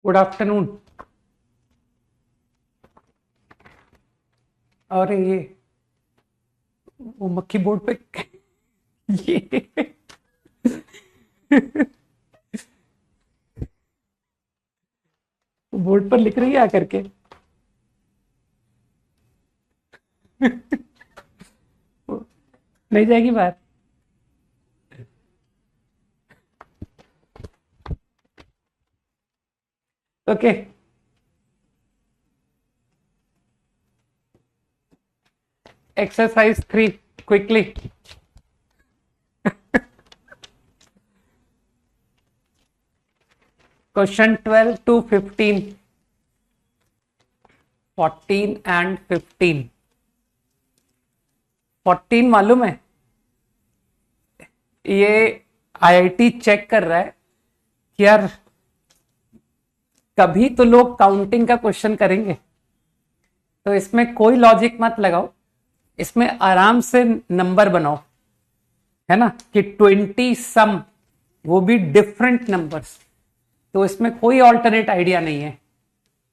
Good afternoon. और ये वो मक्खी बोर्ड पे ये बोर्ड पर लिख रही है आकर के। नहीं जाएगी बाहर। Okay, exercise 3 quickly. Question 12 to 15, 14 and 15। 14 मालूम है, ये आईआईटी चेक कर रहा है कि यार कभी तो लोग काउंटिंग का क्वेश्चन करेंगे, तो इसमें कोई लॉजिक मत लगाओ, इसमें आराम से नंबर बनाओ, है ना, कि 20 सम, वो भी डिफरेंट नंबर्स। तो इसमें कोई ऑल्टरनेट आइडिया नहीं है।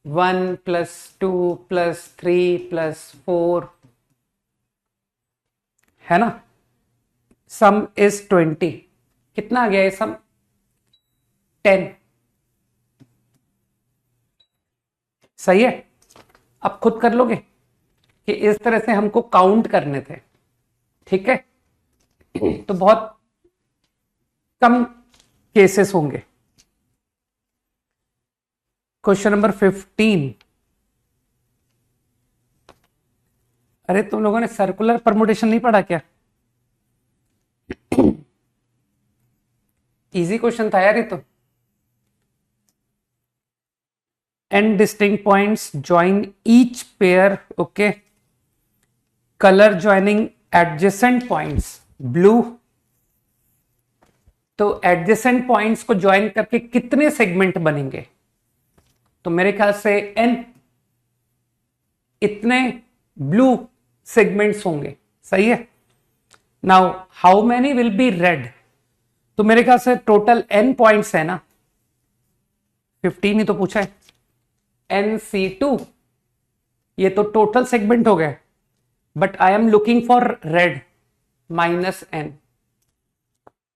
1 + 2 + 3 + 4, है ना। सम इज 20। कितना आ गया ये सम? 10। सही है। अब खुद कर लोगे कि इस तरह से हमको काउंट करने थे, ठीक है। तो बहुत कम केसेस होंगे। Question number 15। अरे तुम लोगों ने सर्कुलर परमुटेशन नहीं पढ़ा क्या? इजी क्वेश्चन था यार ये तो। n distinct points join each pair, okay, color joining adjacent points blue। तो एडजेसेंट पॉइंट्स को ज्वाइन करके कितने सेगमेंट बनेंगे? तो मेरे ख्याल से n इतने ब्लू सेगमेंट्स होंगे। सही है। Now how many will be red? तो मेरे ख्याल से टोटल n पॉइंट्स है ना, 15 ही तो पूछा है। NC2, ये तो टोटल सेगमेंट हो गए, but I am looking for red -n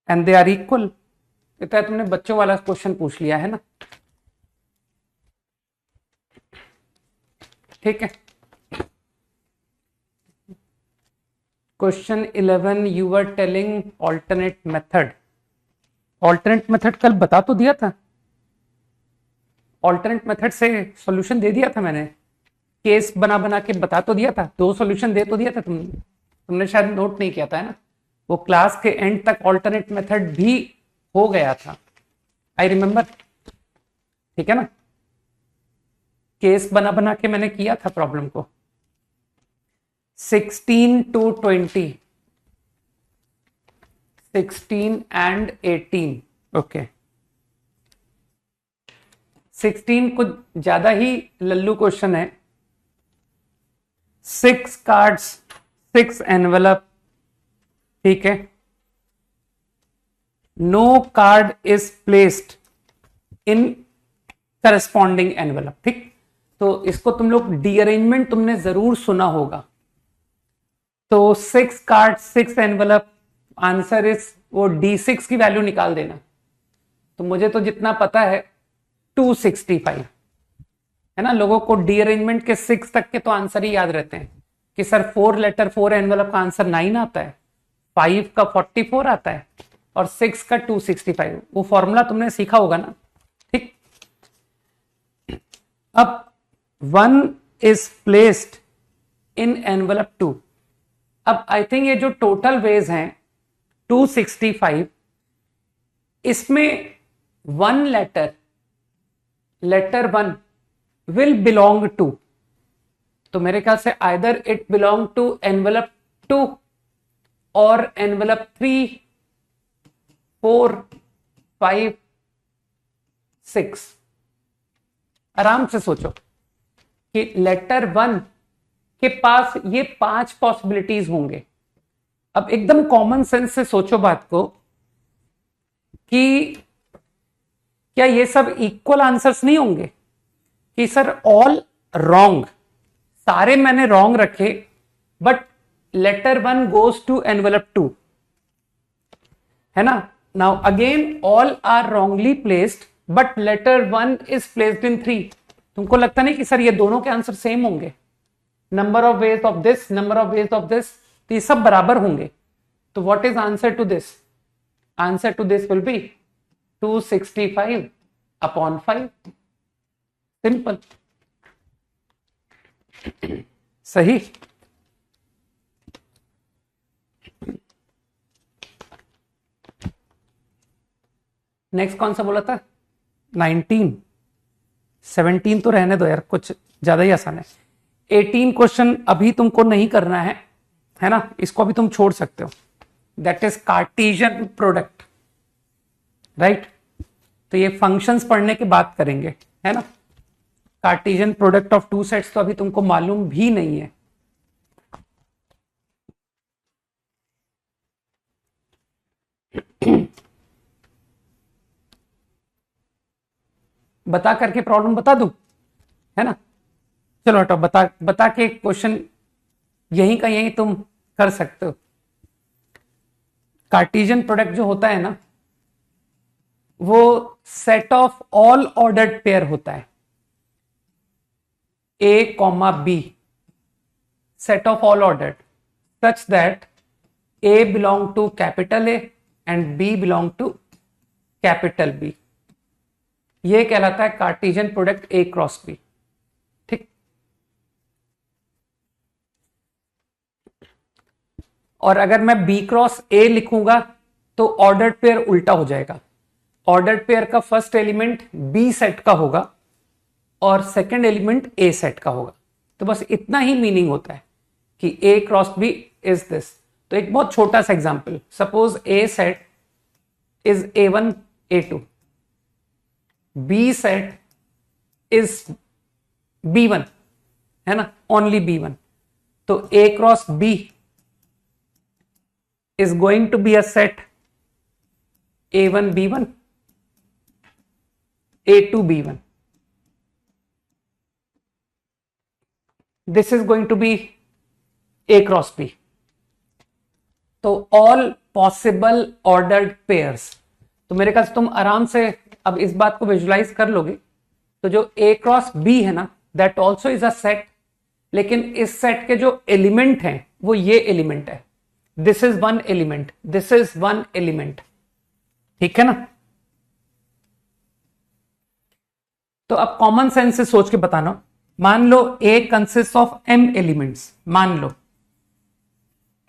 and they are equal. इतना तुमने बच्चों वाला क्वेश्चन पूछ लिया है ना, ठीक है। Question 11, you were telling alternate method. Alternate method कल बता तो दिया था, ऑल्टरनेट मेथड से सॉल्यूशन दे दिया था मैंने, केस बना बना के बता तो दिया था, 2 सॉल्यूशन दे तो दिया था। तुमने शायद नोट नहीं किया था, है ना। वो क्लास के एंड तक ऑल्टरनेट मेथड भी हो गया था, आई रिमेम्बर, ठीक है ना। केस बना बना के मैंने किया था प्रॉब्लम को। 16 to 20, 16 and 18, ओके। 16 कुछ ज्यादा ही लल्लू क्वेश्चन है। 6 कार्ड्स, 6 एनवेलप, ठीक है। No card is placed in corresponding envelope, ठीक। तो इसको तुम लोग डीअरेंजमेंट तुमने जरूर सुना होगा। तो 6 कार्ड 6 एनवेलप, आंसर इज वो D6 की वैल्यू निकाल देना। तो मुझे तो जितना पता है 265, है ना। लोगों को डीअरेंजमेंट के 6 तक के तो आंसर ही याद रहते हैं कि सर 4 लेटर 4 एनवेलप का आंसर 9 आता है, 5 का 44 आता है और 6 का 265। वो फॉर्मूला तुमने सीखा होगा ना, ठीक। अब 1 इज प्लेस्ड इन एनवेलप 2। अब आई थिंक ये जो टोटल वेज हैं 265, इसमें 1 लेटर 1 विल बिलोंग टू। तो मेरे ख्याल से either it belong to envelope 2 और एनवेलप 3, 4, 5, 6। आराम से सोचो कि लेटर 1 के पास ये 5 पॉसिबिलिटीज होंगे। अब एकदम कॉमन सेंस से सोचो बात को कि क्या ये सब इक्वल आंसर्स नहीं होंगे कि सर ऑल रॉन्ग, सारे मैंने रॉन्ग रखे, but letter 1 goes to envelope 2, है ना? Now again all are wrongly placed but letter 1 is placed in 3। तुमको लगता नहीं कि सर ये दोनों के आंसर सेम होंगे? Number of ways of this, number of ways of this, तो ये सब बराबर होंगे। तो what is answer to this? Answer to this will be 265 upon 5। Simple. सही। नेक्स्ट कौन सा बोला था? 19। 17 तो रहने दो यार, कुछ ज्यादा ही आसान है। 18 क्वेश्चन अभी तुमको नहीं करना है ना? इसको अभी तुम छोड़ सकते हो। That is Cartesian product, right? तो ये फंक्शंस पढ़ने के बाद करेंगे, है ना? Cartesian product of two sets तो अभी तुमको मालूम भी नहीं है। बता करके प्रॉब्लम बता दूं, है ना? चलो हटो, बता के क्वेश्चन यहीं का यहीं तुम कर सकते हो। कार्टेशियन प्रोडक्ट जो होता है ना, वो set of all ordered pair होता है। A comma B, set of all ordered such that A belong to capital A and B belong to capital B. ये कहलाता है Cartesian product A cross B. ठीक। और अगर मैं बी क्रॉस ए लिखूंगा तो ऑर्डर्ड पेयर उल्टा हो जाएगा। ऑर्डर्ड पेयर का फर्स्ट एलिमेंट बी सेट का होगा और सेकंड एलिमेंट ए सेट का होगा। तो बस इतना ही मीनिंग होता है कि A cross B is this. तो एक बहुत छोटा सा example, suppose A set is A1 A2, B set is B1, है ना? Only B1। तो A cross B is going to be a set A1 B1, A2 B1. This is going to be A cross B. तो all possible ordered pairs, तो मेरे ख्याल से तुम आराम से अब इस बात को विजुलाइज कर लोगे। तो जो A क्रॉस B है ना, that also is a set, लेकिन इस सेट के जो एलिमेंट हैं वो ये एलिमेंट है। This is one element, this is one element, ठीक है ना? तो अब कॉमन सेंस से सोच के बताना। मान लो A consist of M elements, मान लो,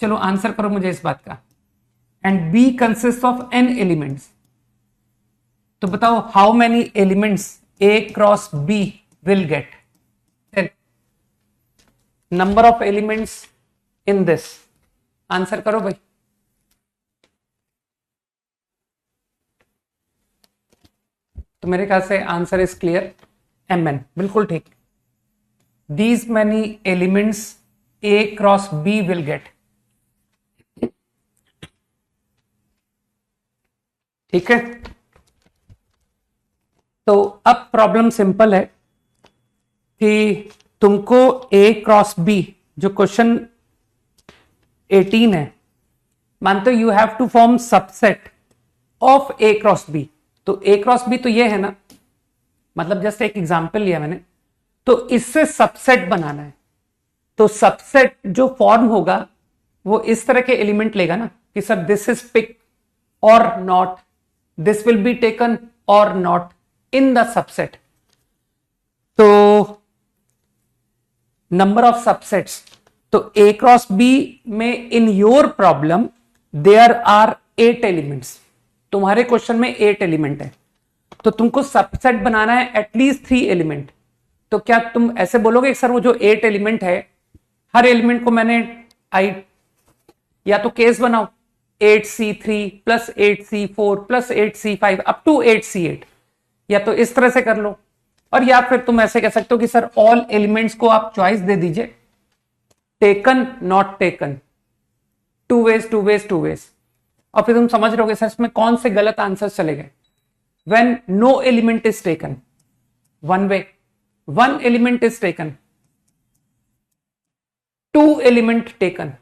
चलो आंसर करो मुझे इस बात का, and B consist of N elements. तो बताओ how many elements A cross B will get? Number of elements in this, answer करो भाई। तो मेरे ख्याल से आंसर इज क्लियर, MN, बिल्कुल ठीक। These many elements A cross B will get. ठीक है। तो अब प्रॉब्लम सिंपल है कि तुमको A क्रॉस B, जो क्वेश्चन 18 है, मानते हो you have to form subset of A cross B। तो A क्रॉस B तो ये है ना, मतलब जस्ट एक एग्जांपल लिया मैंने, तो इससे सबसेट बनाना है। तो सबसेट जो फॉर्म होगा वो इस तरह के एलिमेंट लेगा ना कि सर दिस इज पिक और not, this will be taken और नॉट इन द सबसेट। तो नंबर ऑफ सबसेट्स, तो A क्रॉस B में in your problem there are 8 elements. तुम्हारे क्वेश्चन में 8 एलिमेंट है, तो तुमको सबसेट बनाना है एटलीस्ट 3 एलिमेंट। तो क्या तुम ऐसे बोलोगे सर वो जो 8 एलिमेंट है, हर एलिमेंट को मैंने या तो केस बनाओ 8C3 plus 8C4 plus 8C5 up to 8C8, या तो इस तरह से कर लो, और या फिर तुम ऐसे कह सकते हो कि सर ऑल एलिमेंट्स को आप चॉइस दे दीजिए, taken not taken, two ways, और फिर तुम समझ रहोगे सर इसमें कौन से गलत आंसर चले गए। when no element is taken, one way, one element is taken, two element taken.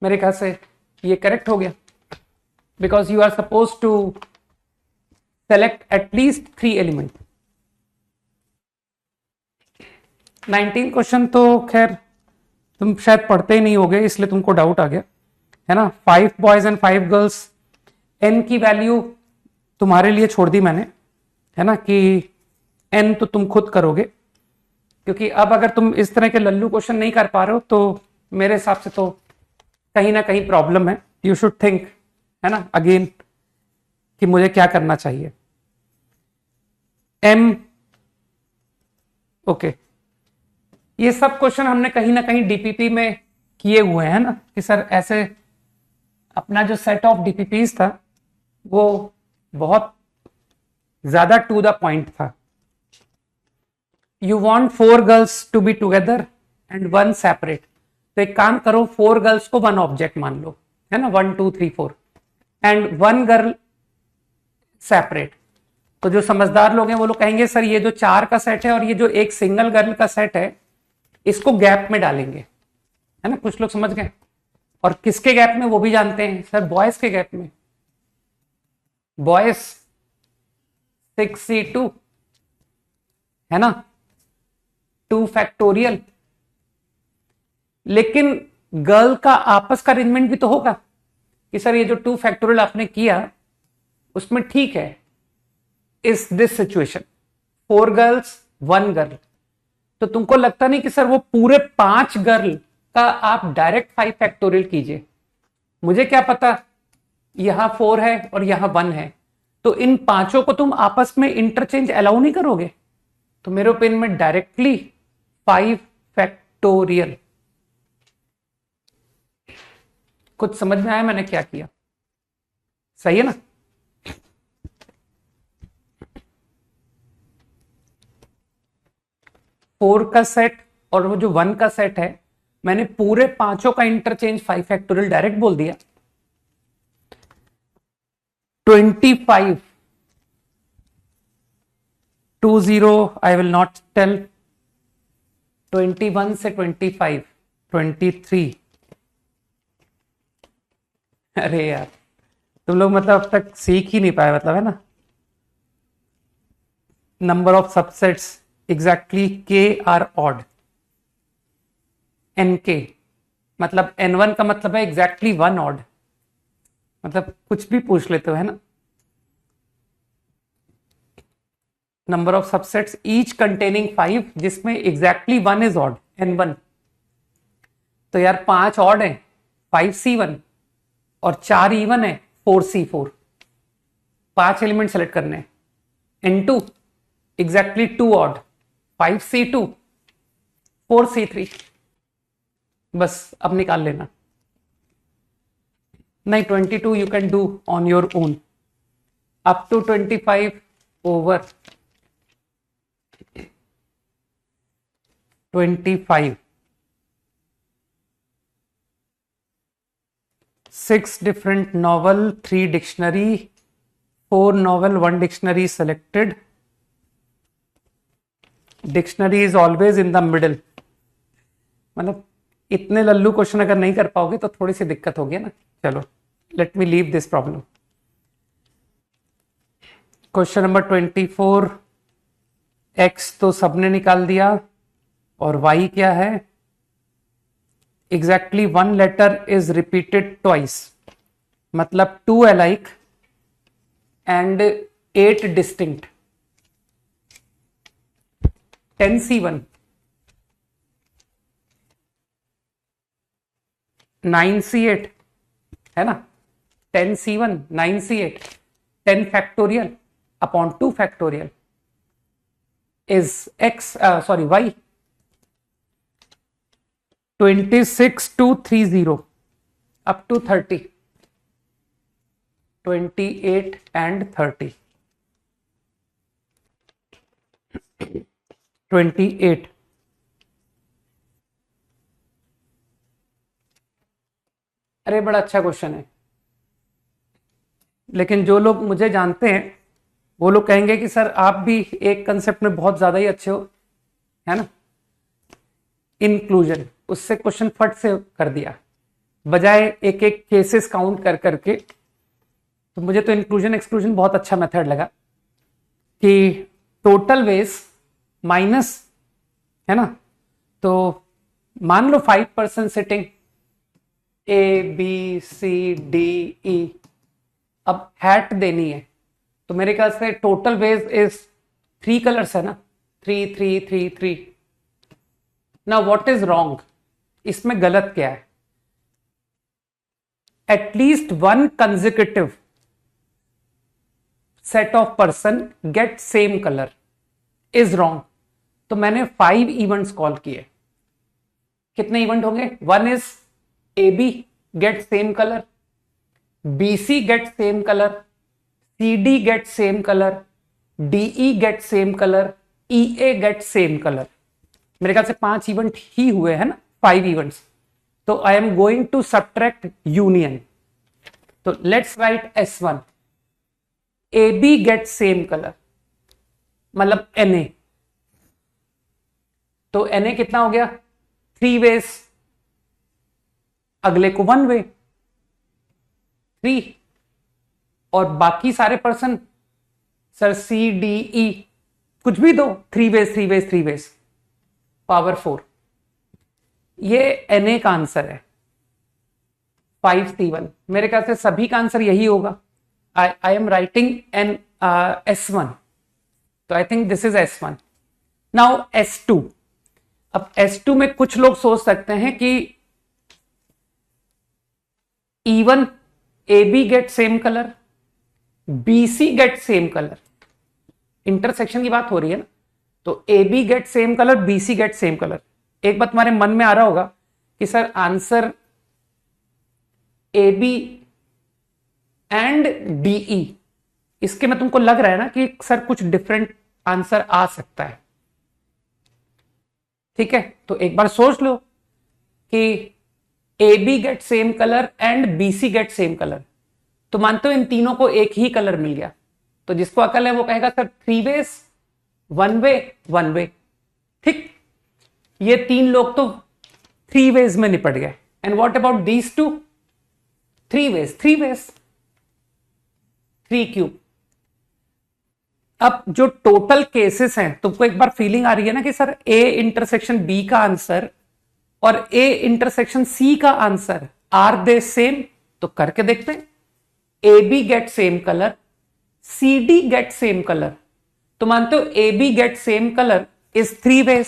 मेरे ख्याल से ये करेक्ट हो गया, because you are suppose to select at least 3 एलिमेंट. 19 क्वेश्चन तो खैर तुम शायद पढ़ते ही नहीं होगे, इसलिए तुमको डाउट आ गया है ना. 5 बॉयज एंड 5 गर्ल्स, n की वैल्यू तुम्हारे लिए छोड़ दी मैंने, है ना, कि n तो तुम खुद करोगे, क्योंकि अब अगर तुम इस तरह के लल्लू क्वेश्चन नहीं कर पा रहे हो तो मेरे हिसाब से तो कहीं ना कहीं प्रॉब्लम है. यू शुड थिंक, है ना, अगेन कि मुझे क्या करना चाहिए. m ओके, ये सब क्वेश्चन हमने कहीं ना कहीं डीपीपी में किए हुए हैं ना, कि सर ऐसे अपना जो सेट ऑफ डीपीपीज था वो बहुत ज्यादा टू द पॉइंट था. You want 4 girls to be together and 1 separate. तो एक काम करो, 4 गर्ल्स को 1 ऑब्जेक्ट मान लो, है ना, 1 2 3 4, एंड 1 गर्ल सेपरेट. तो जो समझदार लोग हैं वो लोग कहेंगे सर ये जो 4 का सेट है और ये जो एक सिंगल गर्ल का सेट है इसको गैप में डालेंगे, है ना. कुछ लोग समझ गए. और किसके गैप में वो भी जानते हैं, सर बॉयज के गैप में. बॉयज 6c2, है ना, 2 फैक्टोरियल. लेकिन गर्ल का आपस का अरेंजमेंट भी तो होगा कि सर ये जो 2 फैक्टोरियल आपने किया उसमें ठीक है, इस दिस सिचुएशन 4 गर्ल्स 1 गर्ल. तो तुमको लगता नहीं कि सर वो पूरे 5 गर्ल का आप डायरेक्ट 5 फैक्टोरियल कीजिए. मुझे क्या पता यहां 4 है और यहां 1 है, तो इन पांचों को तुम आपस में इंटरचेंज अलाउ नहीं करोगे. तो मेरे ओपिनियन में डायरेक्टली 5 फैक्टोरियल. कुछ समझ में आया मैंने क्या किया? सही है ना. फोर का सेट और वो जो 1 का सेट है, मैंने पूरे पांचों का इंटरचेंज 5 फैक्टोरियल डायरेक्ट बोल दिया. 25 20 आई विल नॉट टेल. 21 से 25 23. अरे यार तुम लोग मतलब अब तक सीख ही नहीं पाए, मतलब, है ना. Number of subsets exactly k are odd. nk मतलब n1 का मतलब है एग्जैक्टली 1 ऑड. मतलब कुछ भी पूछ लेते हो, है ना. Number of subsets each containing 5 जिसमें एग्जैक्टली 1 इज ऑड, n1. तो यार 5 ऑड है, 5c1, और 4 इवन है, 4c4. 5 एलिमेंट सेलेक्ट करने हैं. n2 exactly 2 odd, 5c2, 4c3. बस अब निकाल लेना. नहीं, 22 you can do on your own. Up to 25 over 25. 6 different novel, 3 dictionary, 4 novel, 1 dictionary selected. Dictionary is always in the middle. मतलब इतने लल्लू क्वेश्चन अगर नहीं कर पाओगे तो थोड़ी सी दिक्कत होगी ना. चलो let me leave this problem. Question number 24. x तो सबने निकाल दिया, और y क्या है? Exactly 1 letter is repeated twice, मतलब 2 alike and 8 distinct. 10c1, 9c8, है ना. 10c1 9c8, 10 factorial upon 2 factorial is x, sorry y. 26 to 30 up to 30, 28 and 30. 28. अरे बड़ा अच्छा क्वेश्चन है. लेकिन जो लोग मुझे जानते हैं वो लोग कहेंगे कि सर आप भी एक कंसेप्ट में बहुत ज्यादा ही अच्छे हो, है ना, इंक्लूजन। उससे क्वेश्चन फट से कर दिया बजाय एक एक केसेस काउंट कर करके। तो मुझे तो इंक्लूजन एक्सक्लूजन बहुत अच्छा मेथड लगा कि टोटल वेज माइनस, है ना, तो मान लो 5% sitting A B C D E, अब हैट देनी है तो मेरे ख्याल से टोटल वेज इज 3 कलर्स है ना, 3 3 3 3। नाउ व्हाट इज रॉन्ग, इसमें गलत क्या है? At least one consecutive set of person get same colour is wrong. तो मैंने 5 इवेंट्स कॉल किए। कितने इवेंट होंगे? 1 is A B get same colour, B C get same colour, C D get same colour, D E get same colour, E A get same colour. मेरे ख्याल से 5 event ही हुए हैं ना, 5 इवेंट्स। तो I am going to subtract union. तो let's write S1, A B get same colour मतलब Na। तो Na कितना हो गया? 3 वेज, अगले को 1 वे 3, और बाकी सारे person sir C D E कुछ भी दो, 3 वेज 3 वेज 3 वेज पावर 4। ये Na का आंसर है 5C1। मेरे ख्याल से सभी का आंसर यही होगा। I am writing an S1, तो I think this is S1। Now S2। अब S2 में कुछ लोग सोच सकते हैं कि even AB get same colour, BC gate same colour, intersection की बात हो रही है ना, तो AB get same colour, BC gate same colour. एक बात तुम्हारे मन में आ रहा होगा कि sir answer AB and DE, इसके में तुमको लग रहा है ना कि सर कुछ डिफरेंट आंसर आ सकता है। ठीक है, तो एक बार सोच लो कि AB get same colour and BC gate same colour, तो मानते हो इन तीनों को एक ही कलर मिल गया। तो जिसको अकल है वो कहेगा सर 3 वेज 1 वे 1 वे। ठीक, ये 3 लोग तो 3 वेज में निपट गए। And what about these 2? 3 ways 3 ways 3 cube. अब जो टोटल केसेस हैं, तुमको एक बार फीलिंग आ रही है ना कि सर A इंटरसेक्शन B का आंसर और A इंटरसेक्शन C का आंसर आर दे सेम? तो करके देखते हैं। AB get same colour, CD get same colour, तो मानते हो AB get same colour is 3 ways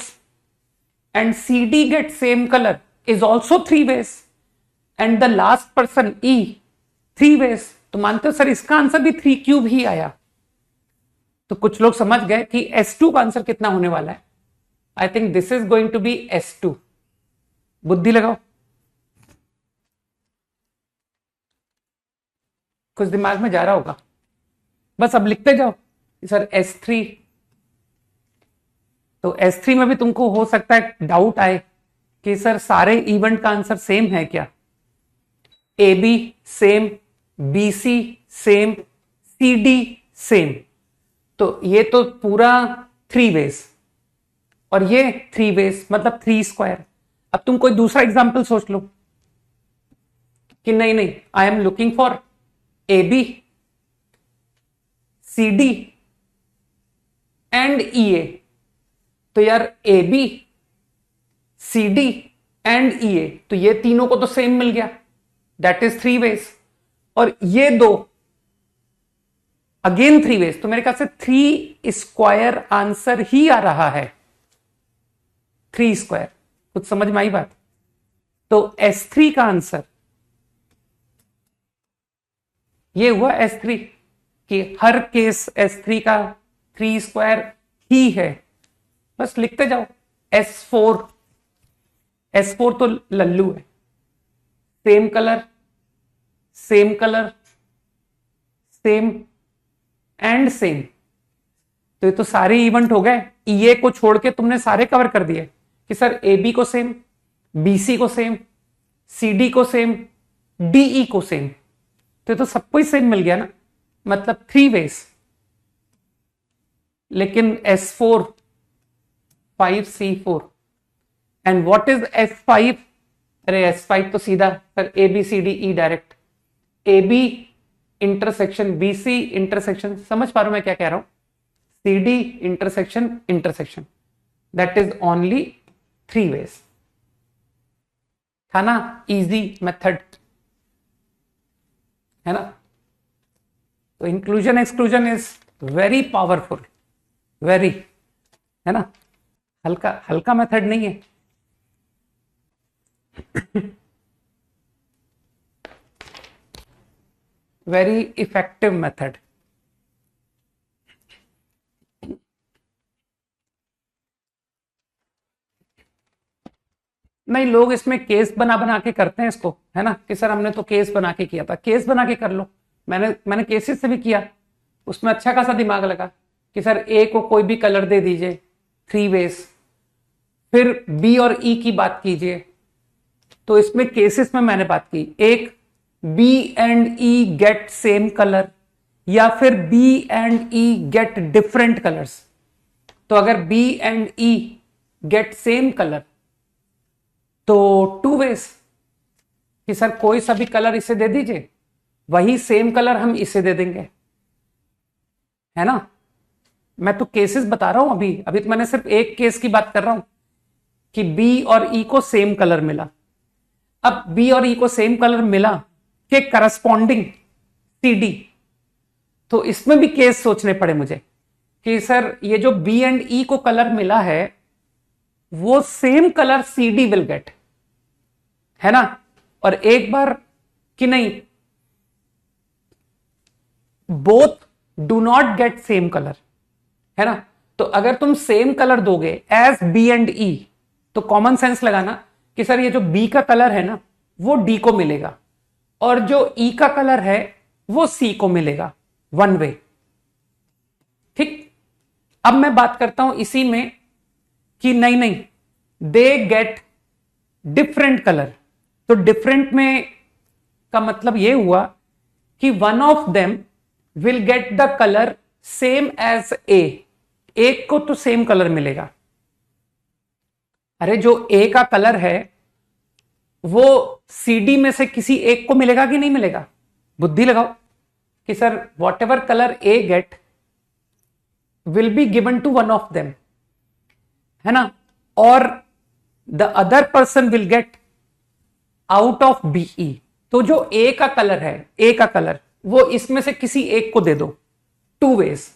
and CD get same colour is also 3 ways and the last person E 3 ways. तो मानते हो सर इसका आंसर भी 3 क्यूब ही आया। तो कुछ लोग समझ गए कि S2 का आंसर कितना होने वाला है। I think this is going to be S2। बुद्धि लगाओ, कुछ दिमाग में जा रहा होगा, बस अब लिखते जाओ सर S3। तो S3 में भी तुमको हो सकता है डाउट आए कि सर सारे इवेंट का आंसर सेम है क्या? AB same, BC same, CD same, तो ये तो पूरा 3 वेज और ये 3 वेज मतलब 3 स्क्वायर। अब तुम कोई दूसरा एग्जाम्पल सोच लो कि नहीं नहीं, आई am looking for AB CD and EA। तो यार AB CD एंड EA, तो ये तीनों को तो सेम मिल गया, दैट इज 3 वेज। और ये दो अगेन 3 वेज, तो मेरे ख्याल से 3 स्क्वायर आंसर ही आ रहा है। 3 स्क्वायर, कुछ समझ में आई बात? तो S3 का आंसर ये हुआ S3 कि हर केस S3 का 3 स्क्वायर ही है। बस लिखते जाओ। S4 तो लल्लू है, same colour same colour same and same, तो ये तो सारे इवेंट हो गए। EA को छोड़ के तुमने सारे कवर कर दिए कि सर AB को सेम, BC को सेम, CD को सेम, DE को सेम, तो ये तो सबको ही सेम मिल गया ना। मतलब 3 वेज, लेकिन S4 5C4 and what is S5? अरे S5 तो सीधा फिर ABCDE direct, AB intersection BC intersection, समझ पा रहा हूं मैं क्या कह रहा हूं, CD intersection intersection, that is only 3 ways. था ना इजी मेथड, है ना? तो inclusion exclusion is very powerful, very, है ना? हल्का हल्का मेथड नहीं है। Very effective method. नहीं, लोग इसमें केस बना बना के करते हैं इसको, है ना, कि सर हमने तो केस बना के किया था। केस बना के कर लो, मैंने केसेस से भी किया, उसमें अच्छा खासा दिमाग लगा कि सर ए को कोई भी कलर दे दीजिए 3 वेज, फिर बी और ई की बात कीजिए। तो इसमें केसेस में मैंने बात की, एक B and E get same colour, या फिर B and E get different colours. तो अगर B and E get same colour तो 2 वेज, कि सर कोई सा भी कलर इसे दे दीजिए, वही सेम कलर हम इसे दे देंगे, है ना? मैं तो केसेस बता रहा हूं, अभी अभी तो मैंने सिर्फ एक केस की बात कर रहा हूं कि बी और ई को सेम कलर मिला। अब बी और ई को सेम कलर मिला के करस्पॉन्डिंग सीडी, तो इसमें भी केस सोचने पड़े मुझे कि सर ये जो बी एंड ई को कलर मिला है वो same colour CD will get, है ना? और एक बार कि नहीं, both do not gate same colour, है ना? तो अगर तुम सेम कलर दोगे एज बी एंड ई, तो कॉमन सेंस लगाना कि सर ये जो बी का कलर है ना वो डी को मिलेगा, और जो ई का कलर है वो सी को मिलेगा, 1 वे। ठीक, अब मैं बात करता हूं इसी में कि नहीं, दे गेट डिफरेंट कलर। तो डिफरेंट में का मतलब यह हुआ कि one of them will get the colour same as A, एक को तो सेम कलर मिलेगा। अरे जो ए का कलर है वो सीडी में से किसी एक को मिलेगा कि नहीं मिलेगा? बुद्धि लगाओ कि sir whatever colour A get will be given to one of them, है ना? और the other person will get out of B E. तो जो ए का कलर है, ए का कलर, वो इसमें से किसी एक को दे दो, 2 वेज,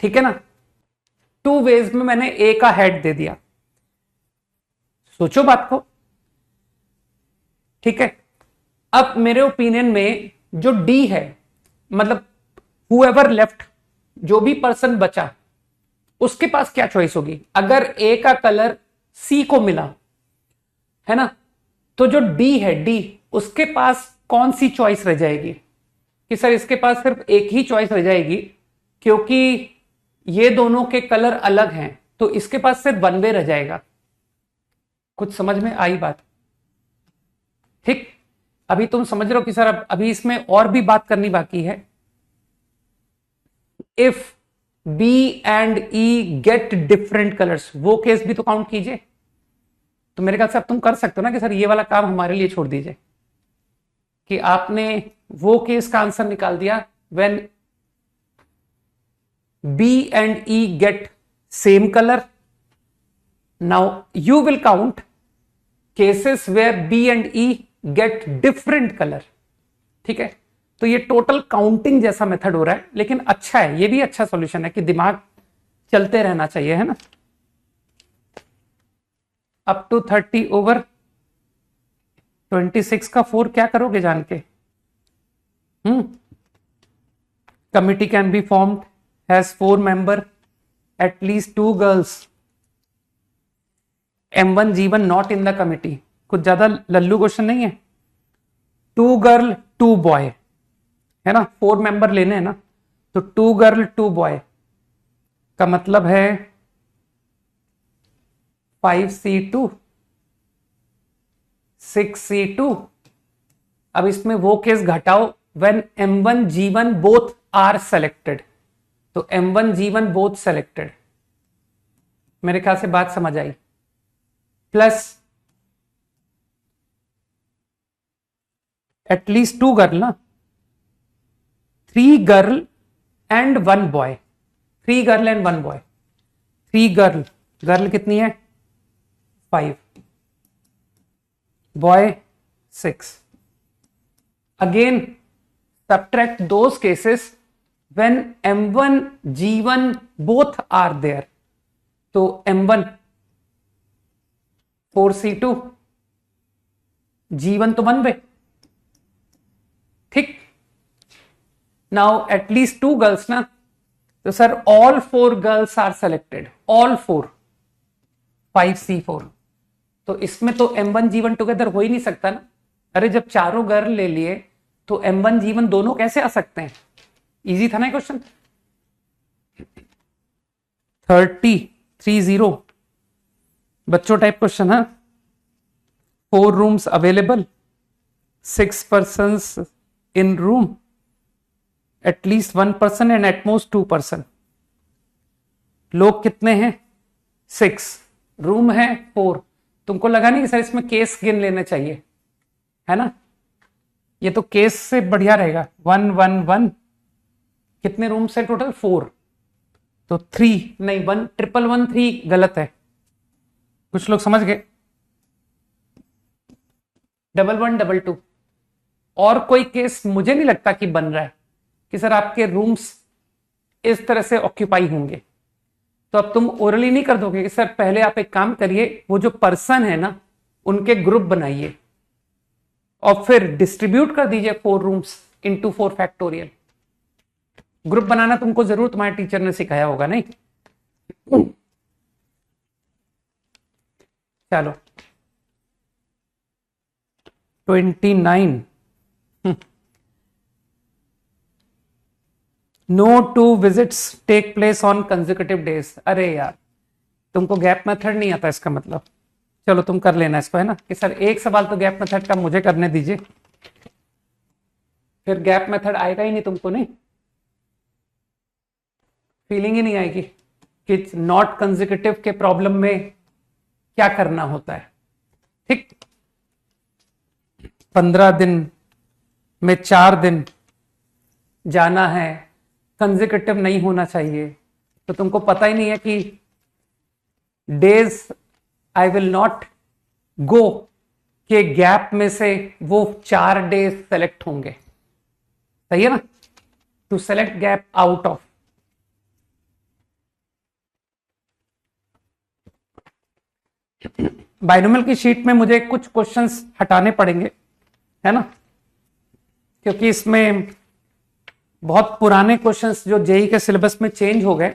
ठीक है ना? 2 वेज में मैंने ए का हेड दे दिया, सोचो बात को, ठीक है? अब मेरे ओपिनियन में जो डी है, मतलब हुएवर लेफ्ट, जो भी पर्सन बचा, उसके पास क्या चॉइस होगी? अगर ए का कलर सी को मिला, है ना, तो जो डी है, डी, उसके पास कौन सी चॉइस रह जाएगी? कि सर इसके पास सिर्फ एक ही चॉइस रह जाएगी, क्योंकि ये दोनों के कलर अलग हैं, तो इसके पास सिर्फ 1 वे रह जाएगा। कुछ समझ में आई बात? ठीक, अभी तुम समझ रहे हो कि सर अभी इसमें और भी बात करनी बाकी है। If B and E get different colours, वो केस भी तो काउंट कीजिए। तो मेरे ख्याल से अब तुम कर सकते हो ना कि सर ये वाला काम हमारे लिए छोड़ दीजिए, कि आपने वो केस का आंसर निकाल दिया when B and E get same colour. Now you will count cases where B and E get different colour, ठीक है? तो ये टोटल काउंटिंग जैसा मेथड हो रहा है, लेकिन अच्छा है, ये भी अच्छा सॉल्यूशन है कि दिमाग चलते रहना चाहिए, है ना? अप टू 30 ओवर 26 का 4 क्या करोगे जान के? Committee can be formed, has 4 member, at least 2 girls, M1 G1 not in the committee. कुछ ज्यादा लल्लू क्वेश्चन नहीं है। 2 गर्ल 2 बॉय, है ना? 4 मेंबर लेने हैं ना, तो 2 गर्ल 2 बॉय का मतलब है 5C2 6C2। अब इसमें वो केस घटाओ when M1 G1 both are selected. तो M1 G1 बोथ सेलेक्टेड, मेरे ख्याल से बात समझ आई। प्लस एटलीस्ट 2 गर्ल ना, 3 girl and 1 boy, 3 girl and 1 boy, 3 girl, girl कितनी है 5, boy 6। Again subtract those cases when M1 G1 both are there। तो M1 4C2, G1 तो 1 वे, ठीक। नाउ एटलीस्ट 2 गर्ल्स ना, तो sir all 4 girls are selected, all 4, 5C4। तो इसमें तो M1 G1 टुगेदर हो ही नहीं सकता ना। अरे जब चारों गर्ल ले लिए तो M1 G1 दोनों कैसे आ सकते हैं? इजी था ना क्वेश्चन। 30 बच्चों टाइप क्वेश्चन है। 4 rooms available, 6 persons in room, at least 1 person and at most 2 person. लोग कितने हैं 6, रूम है 4। तुमको लगा नहीं कि सर इसमें केस गिन लेने चाहिए, है ना? ये तो केस से बढ़िया रहेगा। 1 1 1, कितने रूम से टोटल 4, तो 3 नहीं 1 1 1 3 गलत है। कुछ लोग समझ गए। 1 1 2 2 और कोई केस मुझे नहीं लगता कि बन रहा है कि सर आपके रूम्स इस तरह से ऑक्यूपाई होंगे। तो अब तुम ओरली नहीं कर दोगे कि सर पहले आप एक काम करिए, वो जो पर्सन है ना उनके ग्रुप बनाइए और फिर डिस्ट्रीब्यूट कर दीजिए 4 रूम्स इनटू 4 फैक्टोरियल। ग्रुप बनाना तुमको जरूर तुम्हारे टीचर ने सिखाया होगा, नहीं? चलो 29, no 2 visits take place on consecutive days. अरे यार तुमको गैप मेथड नहीं आता इसका मतलब। चलो तुम कर लेना इसको, है ना, कि सर एक सवाल तो गैप मेथड का मुझे करने दीजिए, फिर गैप मेथड आएगा ही नहीं तुमको, नहीं फीलिंग ही नहीं आएगी कि नॉट कंसेक्यूटिव के प्रॉब्लम में क्या करना होता है। ठीक, 15 दिन में 4 दिन जाना है, कंसेक्यूटिव नहीं होना चाहिए, तो तुमको पता ही नहीं है कि days I will not go के गैप में से वो 4 डेज सेलेक्ट होंगे। सही है ना? To select gap out of. Binomial की शीट में मुझे कुछ क्वेश्चंस हटाने पड़ेंगे, है ना, क्योंकि इसमें बहुत पुराने क्वेश्चंस जो जेई के सिलेबस में चेंज हो गए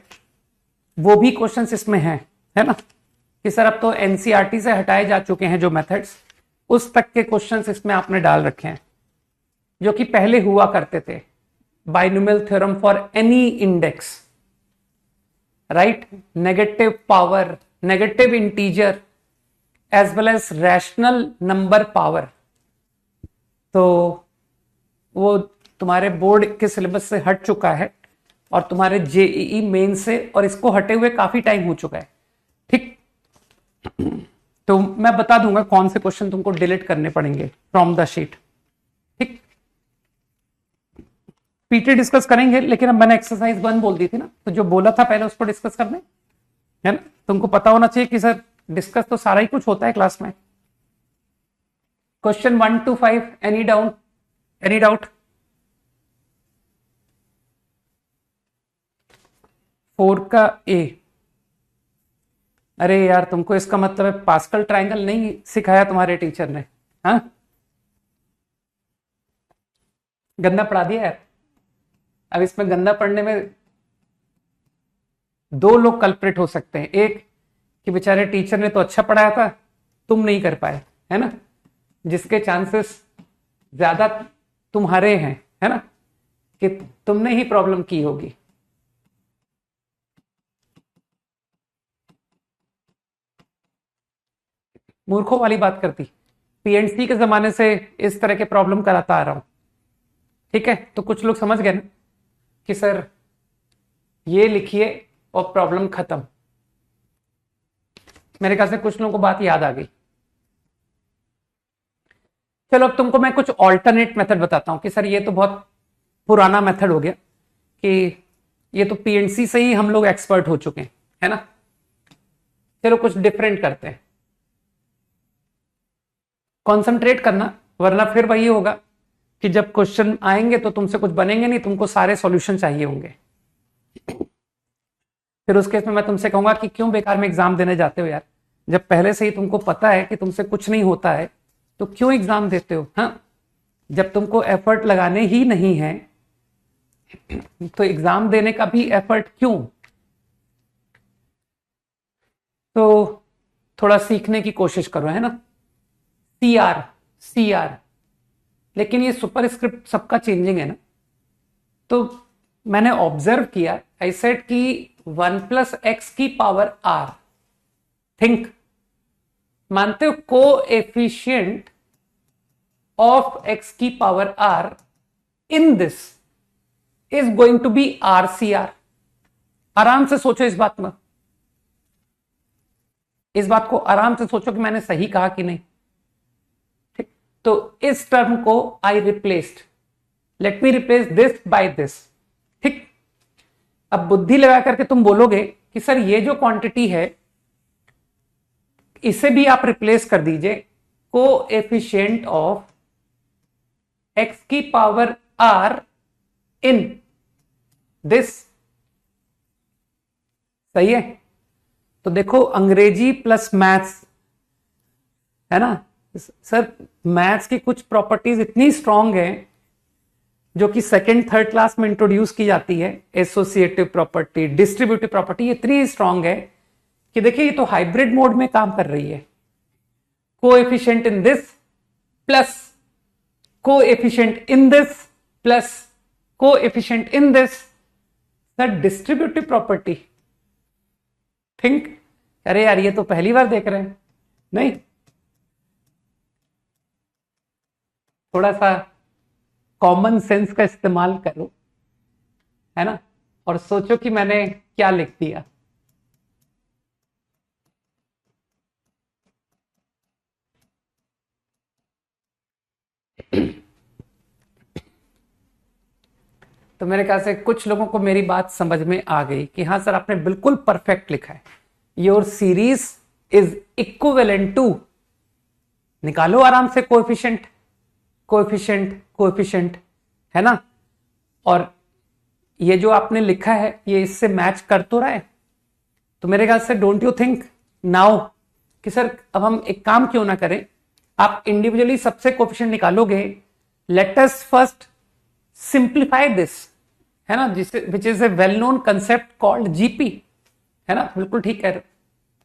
वो भी क्वेश्चंस इसमें हैं, है ना, कि सर अब तो एनसीईआरटी से हटाए जा चुके हैं जो मेथड्स, उस तक के क्वेश्चंस इसमें आपने डाल रखे हैं जो कि पहले हुआ करते थे। Binomial theorem for any index, right, negative power, negative integer as well as rational number power. तो वो तुम्हारे बोर्ड के सिलेबस से हट चुका है और तुम्हारे जेईई मेन से, और इसको हटे हुए काफी टाइम हो चुका है। ठीक, तो मैं बता दूंगा कौन से क्वेश्चन तुमको डिलीट करने पड़ेंगे फ्रॉम द शीट। ठीक, पीटी डिस्कस करेंगे, लेकिन अब मैंने एक्सरसाइज 1 बोल दी थी ना, तो जो बोला था पहले उसको डिस्कस करने, है ना। तुमको पता होना चाहिए कि सर डिस्कस तो सारा ही कुछ होता है क्लास में। Question 1 to 5, any doubt, any doubt? 4 का ए। अरे यार तुमको इसका मतलब है पास्कल ट्रायंगल नहीं सिखाया तुम्हारे टीचर ने? हाँ, गंदा पढ़ा दिया यार। अब इसमें गंदा पढ़ने में 2 लोग कल्प्रिट हो सकते हैं। एक कि बेचारे टीचर ने तो अच्छा पढ़ाया था, तुम नहीं कर पाए, है ना, जिसके चांसेस ज्यादा तुम्हारे हैं, है ना, कि तुमने ही प्रॉब्लम की होगी। मूर्खों वाली बात करती, पीएनसी के जमाने से इस तरह के प्रॉब्लम कराता आ रहा हूं। ठीक है, तो कुछ लोग समझ गए ना कि सर ये लिखिए और प्रॉब्लम खत्म। मेरे ख्याल से कुछ लोगों को बात याद आ गई। चलो अब तुमको मैं कुछ ऑल्टरनेट मेथड बताता हूं कि सर ये तो बहुत पुराना मेथड हो गया, कि ये तो पीएनसी से ही हम लोग एक्सपर्ट हो चुके हैं, है ना। चलो कुछ डिफरेंट करते हैं। कॉन्सेंट्रेट करना, वरना फिर वही होगा कि जब क्वेश्चन आएंगे तो तुमसे कुछ बनेंगे नहीं, तुमको सारे सॉल्यूशन चाहिए होंगे। फिर उस केस में मैं तुमसे कहूंगा कि क्यों बेकार में एग्जाम देने जाते हो यार, जब पहले से ही तुमको पता है कि तुमसे कुछ नहीं होता है तो क्यों एग्जाम देते हो। हाँ, जब तुमको एफर्ट लगाने ही नहीं है तो एग्जाम देने का भी एफर्ट क्यों। तो थोड़ा सीखने की कोशिश करो, है ना। सीआर सीआर, लेकिन ये सुपरस्क्रिप्ट सबका चेंजिंग है ना। तो मैंने ऑब्जर्व किया, आई सेड कि 1 + x की पावर r, थिंक, मानते हो कोएफिशिएंट ऑफ x की power r in this is going to be RCR। आराम से सोचो इस बात में, इस बात को आराम से सोचो कि मैंने सही कहा कि नहीं। ठीक, तो इस टर्म को I replaced, let me replace this by this. ठीक, अब बुद्धि लगा करके तुम बोलोगे कि सर ये जो क्वांटिटी है इसे भी आप रिप्लेस कर दीजिए कोएफिशिएंट ऑफ x की पावर r इन दिस। सही है। तो देखो अंग्रेजी प्लस मैथ्स, है ना सर, मैथ्स की कुछ प्रॉपर्टीज इतनी स्ट्रांग है जो कि सेकंड थर्ड क्लास में इंट्रोड्यूस की जाती है। एसोसिएटिव प्रॉपर्टी, डिस्ट्रीब्यूटिव प्रॉपर्टी इतनी स्ट्रांग है कि देखिए ये तो हाइब्रिड मोड में काम कर रही है। Coefficient in this plus coefficient in this plus coefficient in this, sir distributive property. Think, अरे यार ये तो पहली बार देख रहे हैं। नहीं, थोड़ा सा कॉमन सेंस का इस्तेमाल करो, है ना, और सोचो कि मैंने क्या लिख दिया। तो मेरे ख्याल से कुछ लोगों को मेरी बात समझ में आ गई कि हाँ सर आपने बिल्कुल परफेक्ट लिखा है। Your series is equivalent to, निकालो आराम से कोएफिशिएंट कोएफिशिएंट कोएफिशिएंट, है ना। और ये जो आपने लिखा है ये इससे मैच कर तो रहा है। तो मेरे ख्याल से डोंट यू थिंक नाउ कि सर अब हम एक काम क्यों ना करें, आप इंडिविजुअली सबसे कोएफिशिएंट निकालोगे। Let us first simplify this, है ना, जिसे which is a well known concept called GP, है ना, बिल्कुल ठीक है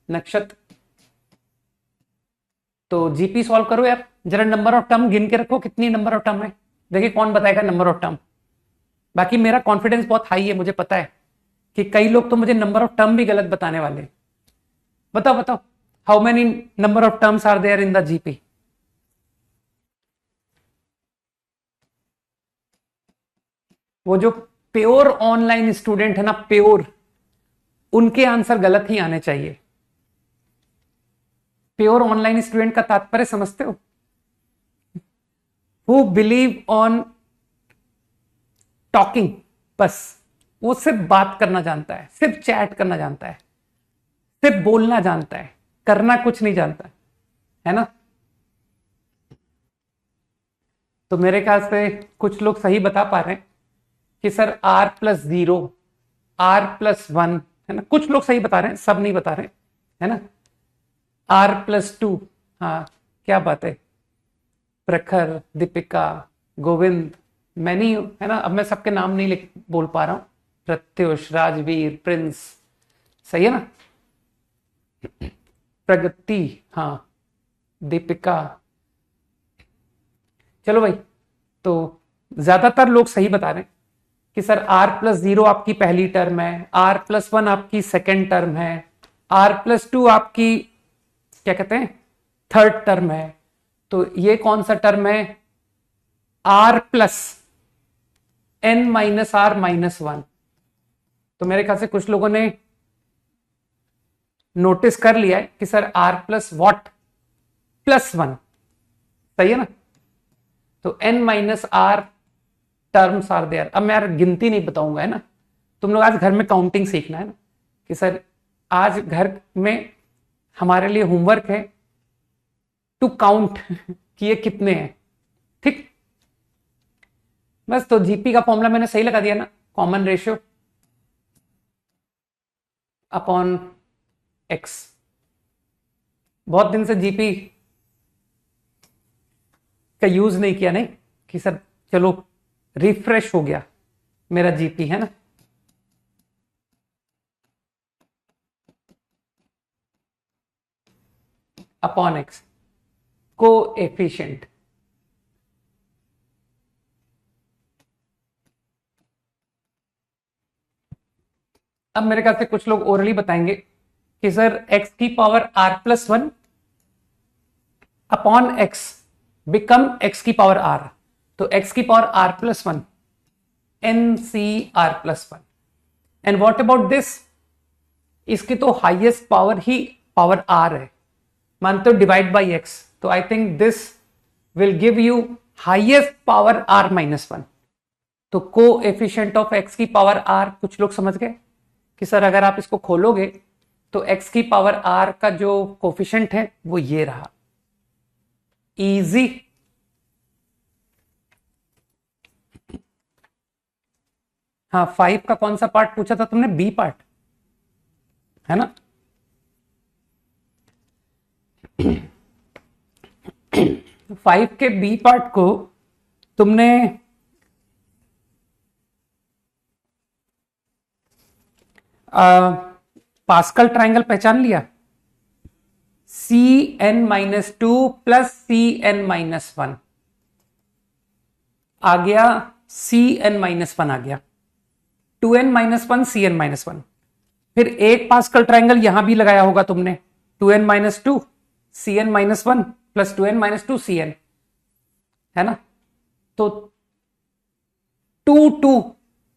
नक्षत्र। तो जीपी सॉल्व करो यार, जरा नंबर ऑफ टर्म गिन के रखो, कितनी नंबर ऑफ टर्म है, देखिए कौन बताएगा नंबर ऑफ टर्म। बाकी मेरा कॉन्फिडेंस बहुत हाई है, मुझे पता है कि कई लोग तो मुझे नंबर ऑफ टर्म भी गलत बताने वाले। बताओ बताओ, how many number of terms are there in the GP. वो जो प्योर ऑनलाइन स्टूडेंट है ना, प्योर, उनके आंसर गलत ही आने चाहिए। प्योर ऑनलाइन स्टूडेंट का तात्पर्य समझते हो? हु बिलीव ऑन टॉकिंग, बस वो सिर्फ बात करना जानता है, सिर्फ चैट करना जानता है, सिर्फ बोलना जानता है, करना कुछ नहीं जानता है ना। तो मेरे ख्याल से कुछ लोग सही बता पा रहे हैं कि सर r+0 r+1, है ना, कुछ लोग सही बता रहे हैं, सब नहीं बता रहे, है ना। r+2, हाँ क्या बात है, प्रखर, दीपिका, गोविंद, मैनी, है ना। अब मैं सबके नाम नहीं बोल पा रहा हूं, प्रत्युष, राजवीर, प्रिंस, सही है ना, प्रगति, हाँ, दीपिका। चलो भाई, तो ज्यादातर लोग सही बता रहे हैं कि सर r+0 आपकी पहली टर्म है, r+1 आपकी सेकेंड टर्म है, r+2 आपकी क्या कहते हैं थर्ड टर्म है। तो ये कौन सा टर्म है, r+, n minus R minus one. तो मेरे ख्याल से कुछ लोगों ने नोटिस कर लिया है कि sir r plus what plus one, सही है ना। तो n minus R terms are there. अब मैं यार गिनती नहीं बताऊंगा, है ना, तुम लोग आज घर में काउंटिंग सीखना है ना, कि सर आज घर में हमारे लिए होमवर्क है टू काउंट कि ये कितने हैं, ठीक। बस, तो जीपी का फॉर्मूला मैंने सही लगा दिया ना, कॉमन रेशियो अपॉन एक्स। बहुत दिन से जीपी का यूज नहीं किया, नहीं कि सर चलो रिफ्रेश हो गया मेरा जीपी, है ना। Upon X coefficient. अब मेरे ख्याल से कुछ लोग ओरली बताएंगे कि सर एक्स की power R plus one upon X become X की पावर आर। तो एक्स की power R plus one N C R plus one. And what about this, इसकी तो हाईएस्ट पावर ही पावर आर है, मानते हो डिवाइड बाई एक्स। तो I think this will give you highest power R minus one. तो को efficient of x की पावर आर, कुछ लोग समझ गए कि सर अगर आप इसको खोलोगे तो एक्स की पावर आर का जो कोफिशिएंट है वो ये रहा। इजी। हाँ, 5 का कौन सा पार्ट पूछा था तुमने? बी पार्ट, है ना। फाइव के बी पार्ट को तुमने पास्कल ट्राइंगल पहचान लिया, C N minus two plus C N minus one आ गया, सी एन माइनस वन आ गया, 2n minus one C N minus one. फिर एक पास्कल ट्राइंगल यहां भी लगाया होगा तुमने, 2n minus two C N minus one plus 2n minus two C N, है ना। तो 2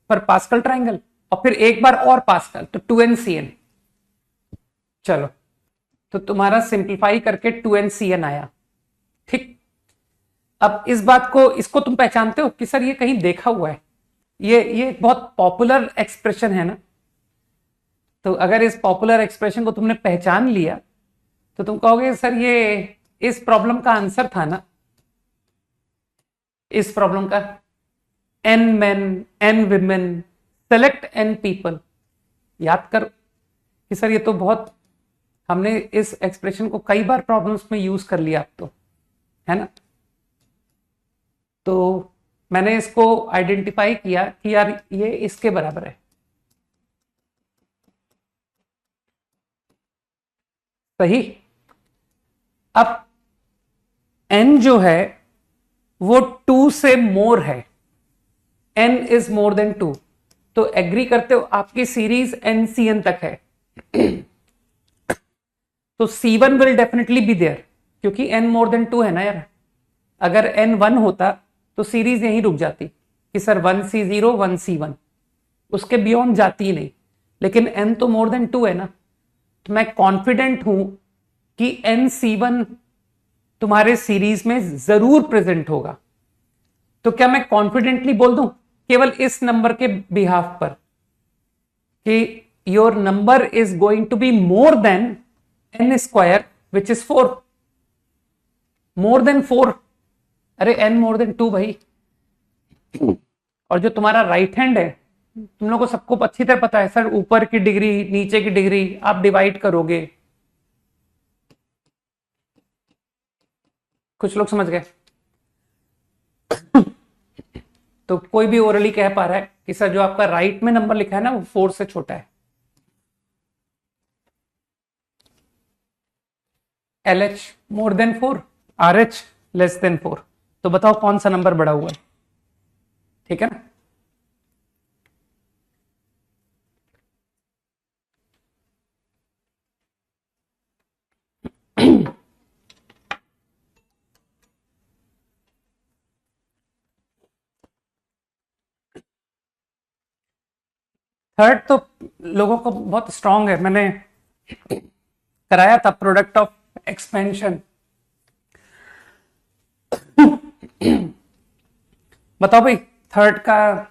पर पास्कल ट्राइंगल और फिर एक बार और पास्कल, तो 2n सी एन। चलो, तो तुम्हारा सिंप्लीफाई करके 2n सी एन आया, ठीक। अब इस बात को, इसको तुम पहचानते हो कि सर ये कहीं देखा हुआ है, ये बहुत पॉपुलर एक्सप्रेशन है ना। तो अगर इस पॉपुलर एक्सप्रेशन को तुमने पहचान लिया तो तुम कहोगे सर ये इस प्रॉब्लम का आंसर था ना, इस प्रॉब्लम का, N men N women select N people. याद कर कि सर ये तो बहुत, हमने इस एक्सप्रेशन को कई बार प्रॉब्लम्स में यूज कर लिया अब तो, है ना। तो मैंने इसको आइडेंटिफाई किया कि यार ये इसके बराबर है, सही। अब n जो है वो 2 से मोर है, n इज मोर देन 2। तो एग्री करते हो, आपकी सीरीज NCN तक है, तो C1 will definitely be there, क्योंकि n मोर देन 2 है ना यार। अगर n 1 होता तो सीरीज यहीं रुक जाती कि सर 1C0 1C1, उसके बियॉन्ड जाती ही नहीं। लेकिन n तो मोर देन 2 है ना, तो मैं कॉन्फिडेंट हूं कि NC1 तुम्हारे सीरीज में जरूर प्रेजेंट होगा। तो क्या मैं कॉन्फिडेंटली बोल दूं केवल इस नंबर के बिहाफ पर कि your number is going to be more than n square which is 4, more than 4। अरे n मोर देन 2 भाई। और जो तुम्हारा राइट हैंड है, तुम लोगों को सबको अच्छी तरह पता है सर, ऊपर की डिग्री नीचे की डिग्री आप डिवाइड करोगे। कुछ लोग समझ गए। तो कोई भी ओरली कह पा रहा है कि सर जो आपका राइट में नंबर लिखा है ना वो 4 से छोटा है। LH मोर देन 4, RH लेस देन 4। तो बताओ कौन सा नंबर बड़ा हुआ है, ठीक है ना। थर्ड तो लोगों को बहुत स्ट्रांग है, मैंने कराया था प्रोडक्ट ऑफ एक्सपेंशन। बताओ भाई थर्ड का।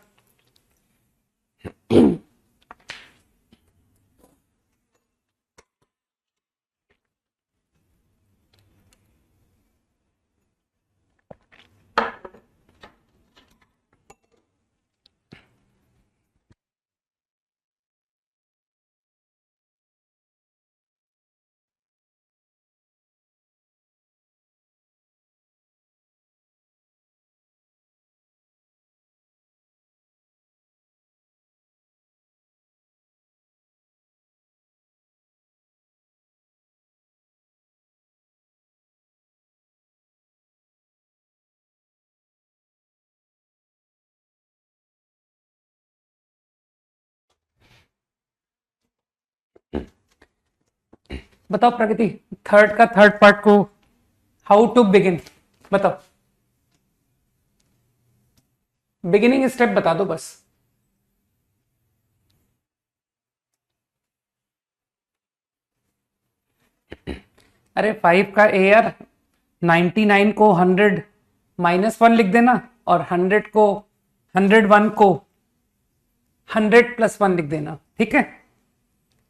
बताओ प्रगति, थर्ड का थर्ड पार्ट को हाउ टू बिगिन, बताओ। बिगिनिंग स्टेप बता दो बस। अरे 5 का ए आर, 99 को 100 -1 लिख देना, और 100 को 101 को 100 + 1 लिख देना, ठीक है।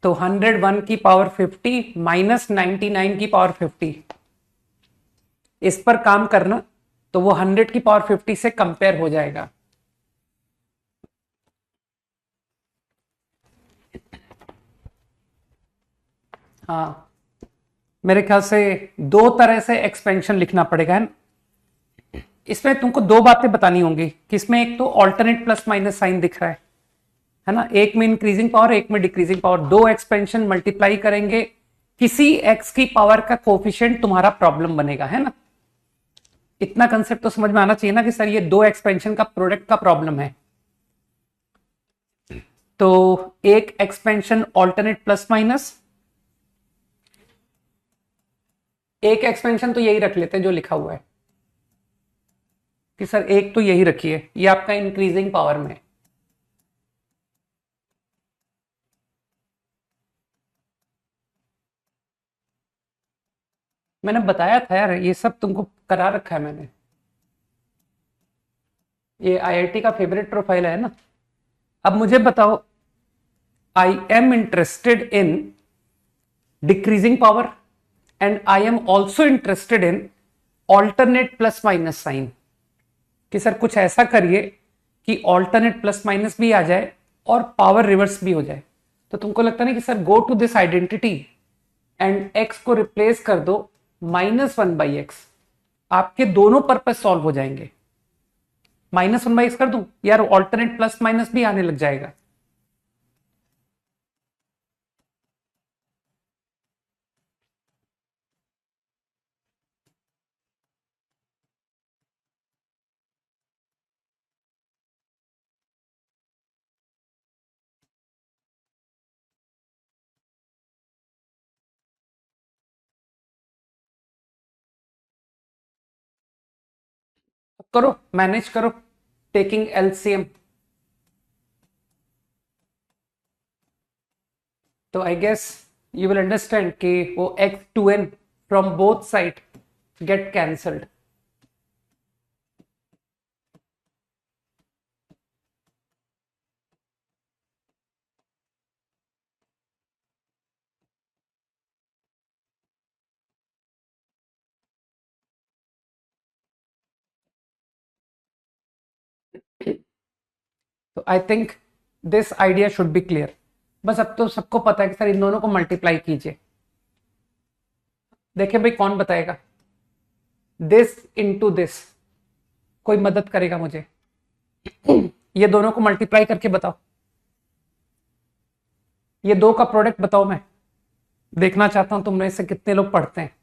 तो 101 की पावर 50 माइनस 99 की पावर 50, इस पर काम करना, तो वो 100 की पावर 50 से कंपेयर हो जाएगा। हाँ, मेरे ख्याल से दो तरह से एक्सपेंशन लिखना पड़ेगा, है ना। इसमें तुमको दो बातें बतानी होंगी कि इसमें एक तो ऑल्टरनेट प्लस माइनस साइन दिख रहा है ना, एक में इंक्रीजिंग पावर एक में डिक्रीजिंग पावर, दो एक्सपेंशन मल्टीप्लाई करेंगे, किसी एक्स की पावर का कोफिशिएंट तुम्हारा प्रॉब्लम बनेगा, है ना। इतना कंसेप्ट तो समझ में आना चाहिए ना कि सर ये दो एक्सपेंशन का प्रोडक्ट का प्रॉब्लम है। तो एक एक्सपेंशन ऑल्टरनेट प्लस माइनस, एक एक्सपेंशन तो यही रख लेते हैं जो लिखा हुआ है कि सर एक तो यही रखिए, ये आपका इंक्रीजिंग पावर में। मैंने बताया था यार, ये सब तुमको करा रखा है मैंने, ये आईआईटी का फेवरेट प्रोफाइल है ना। अब मुझे बताओ, I am interested in decreasing power and I am also interested in alternate plus minus sign, कि सर कुछ ऐसा करिए कि ऑल्टरनेट प्लस माइनस भी आ जाए और पावर रिवर्स भी हो जाए। तो तुमको लगता नहीं कि sir go to this identity and X को रिप्लेस कर दो -1/x, आपके दोनों पर्पस सॉल्व हो जाएंगे। -1/x कर दूं यार, ऑल्टरनेट प्लस माइनस भी आने लग जाएगा। करो, मैनेज करो, टेकिंग एलसीएम। तो I guess you will understand कि वो x2n from both side get cancelled. तो I think this idea should be clear. बस अब तो सबको पता है कि सर इन दोनों को मल्टीप्लाई कीजिए। देखिए भाई कौन बताएगा, दिस इनटू दिस, कोई मदद करेगा मुझे? ये दोनों को मल्टीप्लाई करके बताओ, ये दो का प्रोडक्ट बताओ। मैं देखना चाहता हूं तुम में से कितने लोग पढ़ते हैं।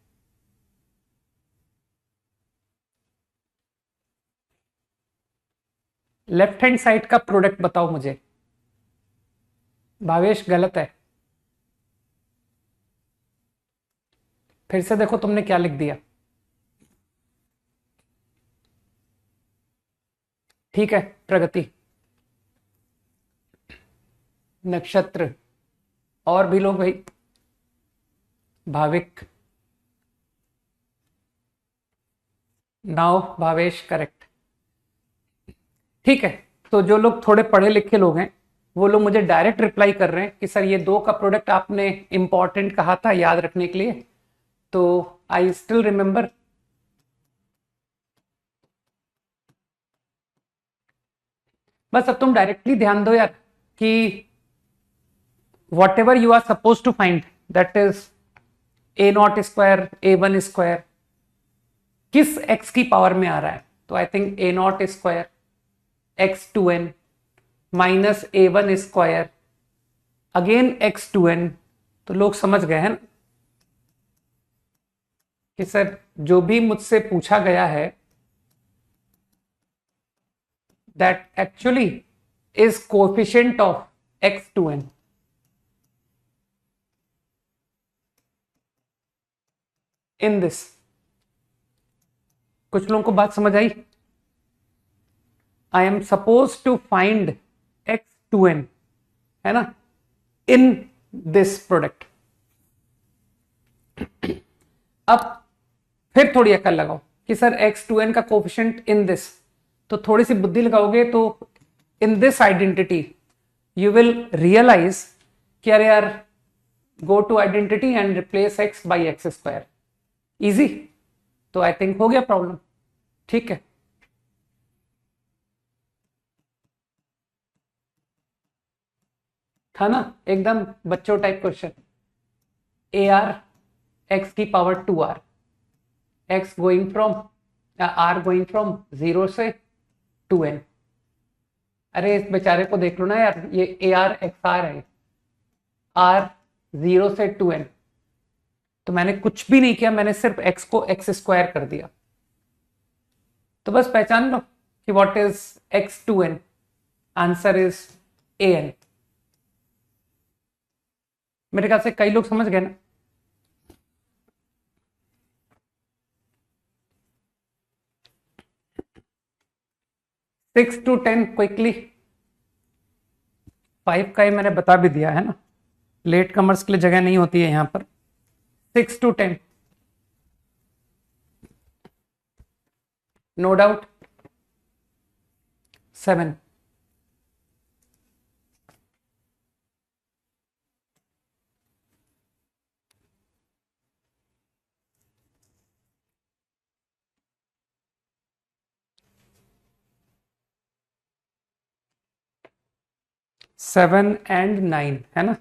लेफ्ट हैंड साइड का प्रोडक्ट बताओ मुझे। भावेश गलत है, फिर से देखो तुमने क्या लिख दिया। ठीक है प्रगति, नक्षत्र, और भी लोग भाई, भाविक, नाव, भावेश, करेक्ट। ठीक है, तो जो लोग थोड़े पढ़े लिखे लोग हैं वो लोग मुझे डायरेक्ट रिप्लाई कर रहे हैं कि सर ये दो का प्रोडक्ट आपने इंपॉर्टेंट कहा था याद रखने के लिए, तो आई स्टिल रिमेंबर। बस अब तुम डायरेक्टली ध्यान दो यार कि whatever you are suppose to find, that is A not square, A one square, किस एक्स की पावर में आ रहा है। तो I think A not square X to N minus A one square again X to N. तो लोग समझ गए हैं ना कि सर जो भी मुझसे पूछा गया है that actually is coefficient of X to N. In this, कुछ लोगों को बात समझ आई? I am suppose to find X to N, है ना, इन दिस प्रोडक्ट। अब फिर थोड़ी अकल लगाओ कि सर एक्स टू एन का कोफिशिएंट इन दिस, तो थोड़ी सी बुद्धि लगाओगे तो in this identity you will realise कि अरे यार, go to identity and replace X by X square, easy. तो आई थिंक हो गया प्रॉब्लम, ठीक है। था ना एकदम बच्चों type question. A R X की power to R, X going from R going from zero से टू एन। अरे इस बेचारे को देख लो ना यार, ये ए आर एक्स आर है, आर जीरो से टू एन। तो मैंने कुछ भी नहीं किया, मैंने सिर्फ एक्स को एक्स स्क्वायर कर दिया। तो बस पहचान लो कि what is X to N, answer is A N. मेरे ख्याल से कई लोग समझ गए ना। Six to ten quickly, five का ही मैंने बता भी दिया है ना, लेट कमर्स के लिए जगह नहीं होती है यहां पर। 6 to 10, no doubt. 7, seven and 9, है ना।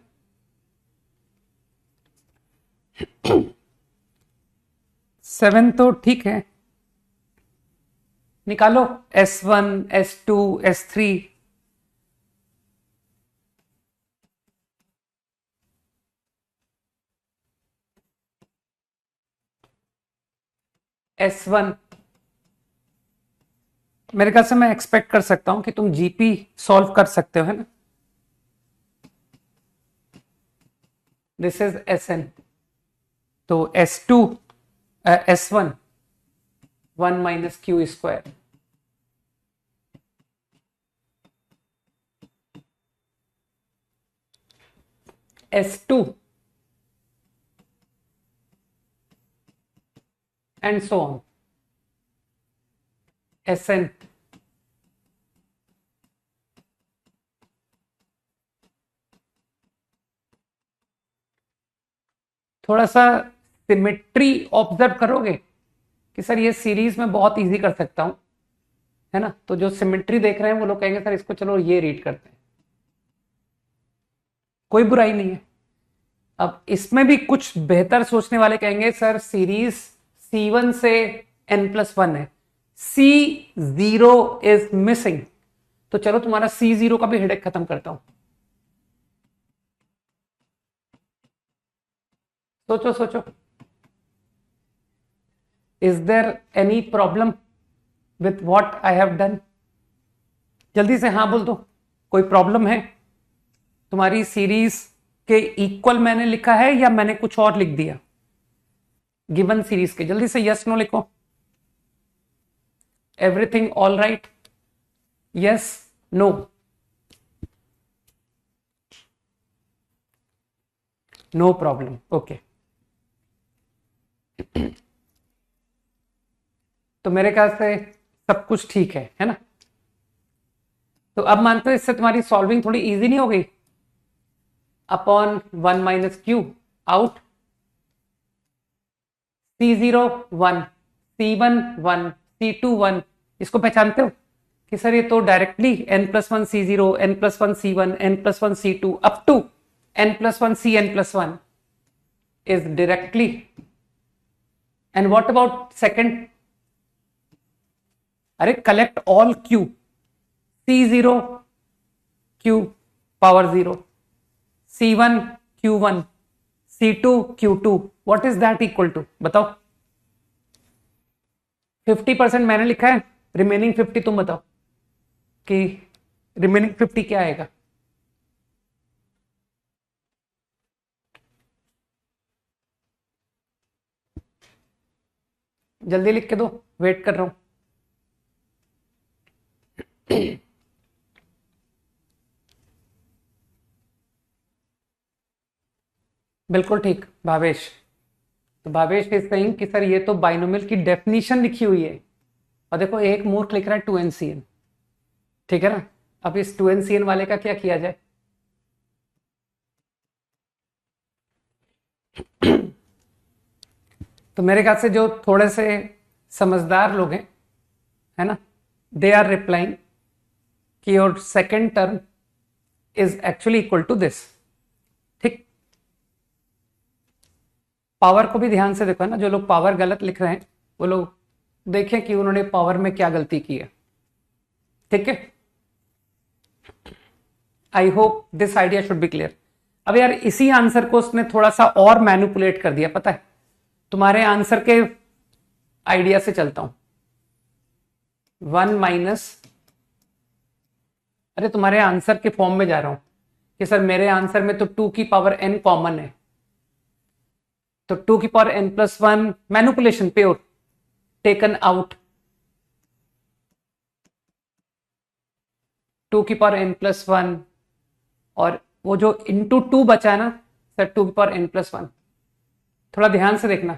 सेवन तो ठीक है, निकालो S1, S2, S3। S1 मेरे ख्याल से मैं एक्सपेक्ट कर सकता हूं कि तुम जीपी सॉल्व कर सकते हो, है ना। दिस इज Sn, तो S2 S1 1 minus Q square, S2 and so on, Sn थोड़ा सा सिमेट्री ऑब्जर्व करोगे कि सर ये सीरीज में बहुत इजी कर सकता हूं, है ना। तो जो सिमेट्री देख रहे हैं वो लोग कहेंगे सर इसको चलो ये रीड करते हैं, कोई बुराई नहीं है। अब इसमें भी कुछ बेहतर सोचने वाले कहेंगे सर सीरीज C1 से n+1 है, C0 इज मिसिंग, तो चलो तुम्हारा C0 का भी हेडेक खत्म करता हूं। सोचो सोचो, is there any problem with what I have done? जल्दी से हाँ बोल दो, कोई प्रॉब्लम है? तुम्हारी सीरीज के इक्वल मैंने लिखा है या मैंने कुछ और लिख दिया गिवन सीरीज के? जल्दी से यस नो लिखो। Everything all right, yes no. No problem, okay. तो मेरे ख्याल से सब कुछ ठीक है ना? तो अब मानते हो इससे तुम्हारी सॉल्विंग थोड़ी इजी नहीं हो गई? Upon 1 minus Q out C0 1, C1 1, C2 1, इसको पहचानते हो कि सर ये तो directly n+1 C0, n+1 C1, n+1 C2 up to n+1 Cn+1 is directly, and what about second? अरे collect all Q, C0 Q power 0, C1 Q1, C2 Q2, what is that equal to? बताओ। 50% मैंने लिखा है, remaining 50 तुम बताओ कि remaining 50 क्या आएगा? जल्दी लिख के दो, वेट कर रहा हूं। बिल्कुल ठीक भावेश। तो भावेश इज सेइंग कि सर ये तो बाइनोमियल की डेफिनेशन लिखी हुई है, और देखो एक मूर्ख लिख रहा है 2NCN, ठीक है ना? अब इस 2NCN वाले का क्या किया जाए? तो मेरे ख्याल से जो थोड़े से समझदार लोग हैं, है ना, दे आर रिप्लाइंग कि your second term is actually equal to this. ठीक, पावर को भी ध्यान से देखो, है ना? जो लोग पावर गलत लिख रहे हैं वो लोग देखें कि उन्होंने पावर में क्या गलती की है। ठीक है, I hope this idea should be clear. अब यार इसी आंसर को उसने थोड़ा सा और मैनिपुलेट कर दिया, पता है? तुम्हारे आंसर के आइडिया से चलता हूं। 1 माइनस, अरे तुम्हारे आंसर के फॉर्म में जा रहा हूं कि सर मेरे आंसर में तो 2 की पावर n कॉमन है, तो 2 की power n+1 manipulation pure taken out, 2 की पावर n+1, और वो जो इंटू 2 बचा है ना सर 2 की पावर n+1। थोड़ा ध्यान से देखना,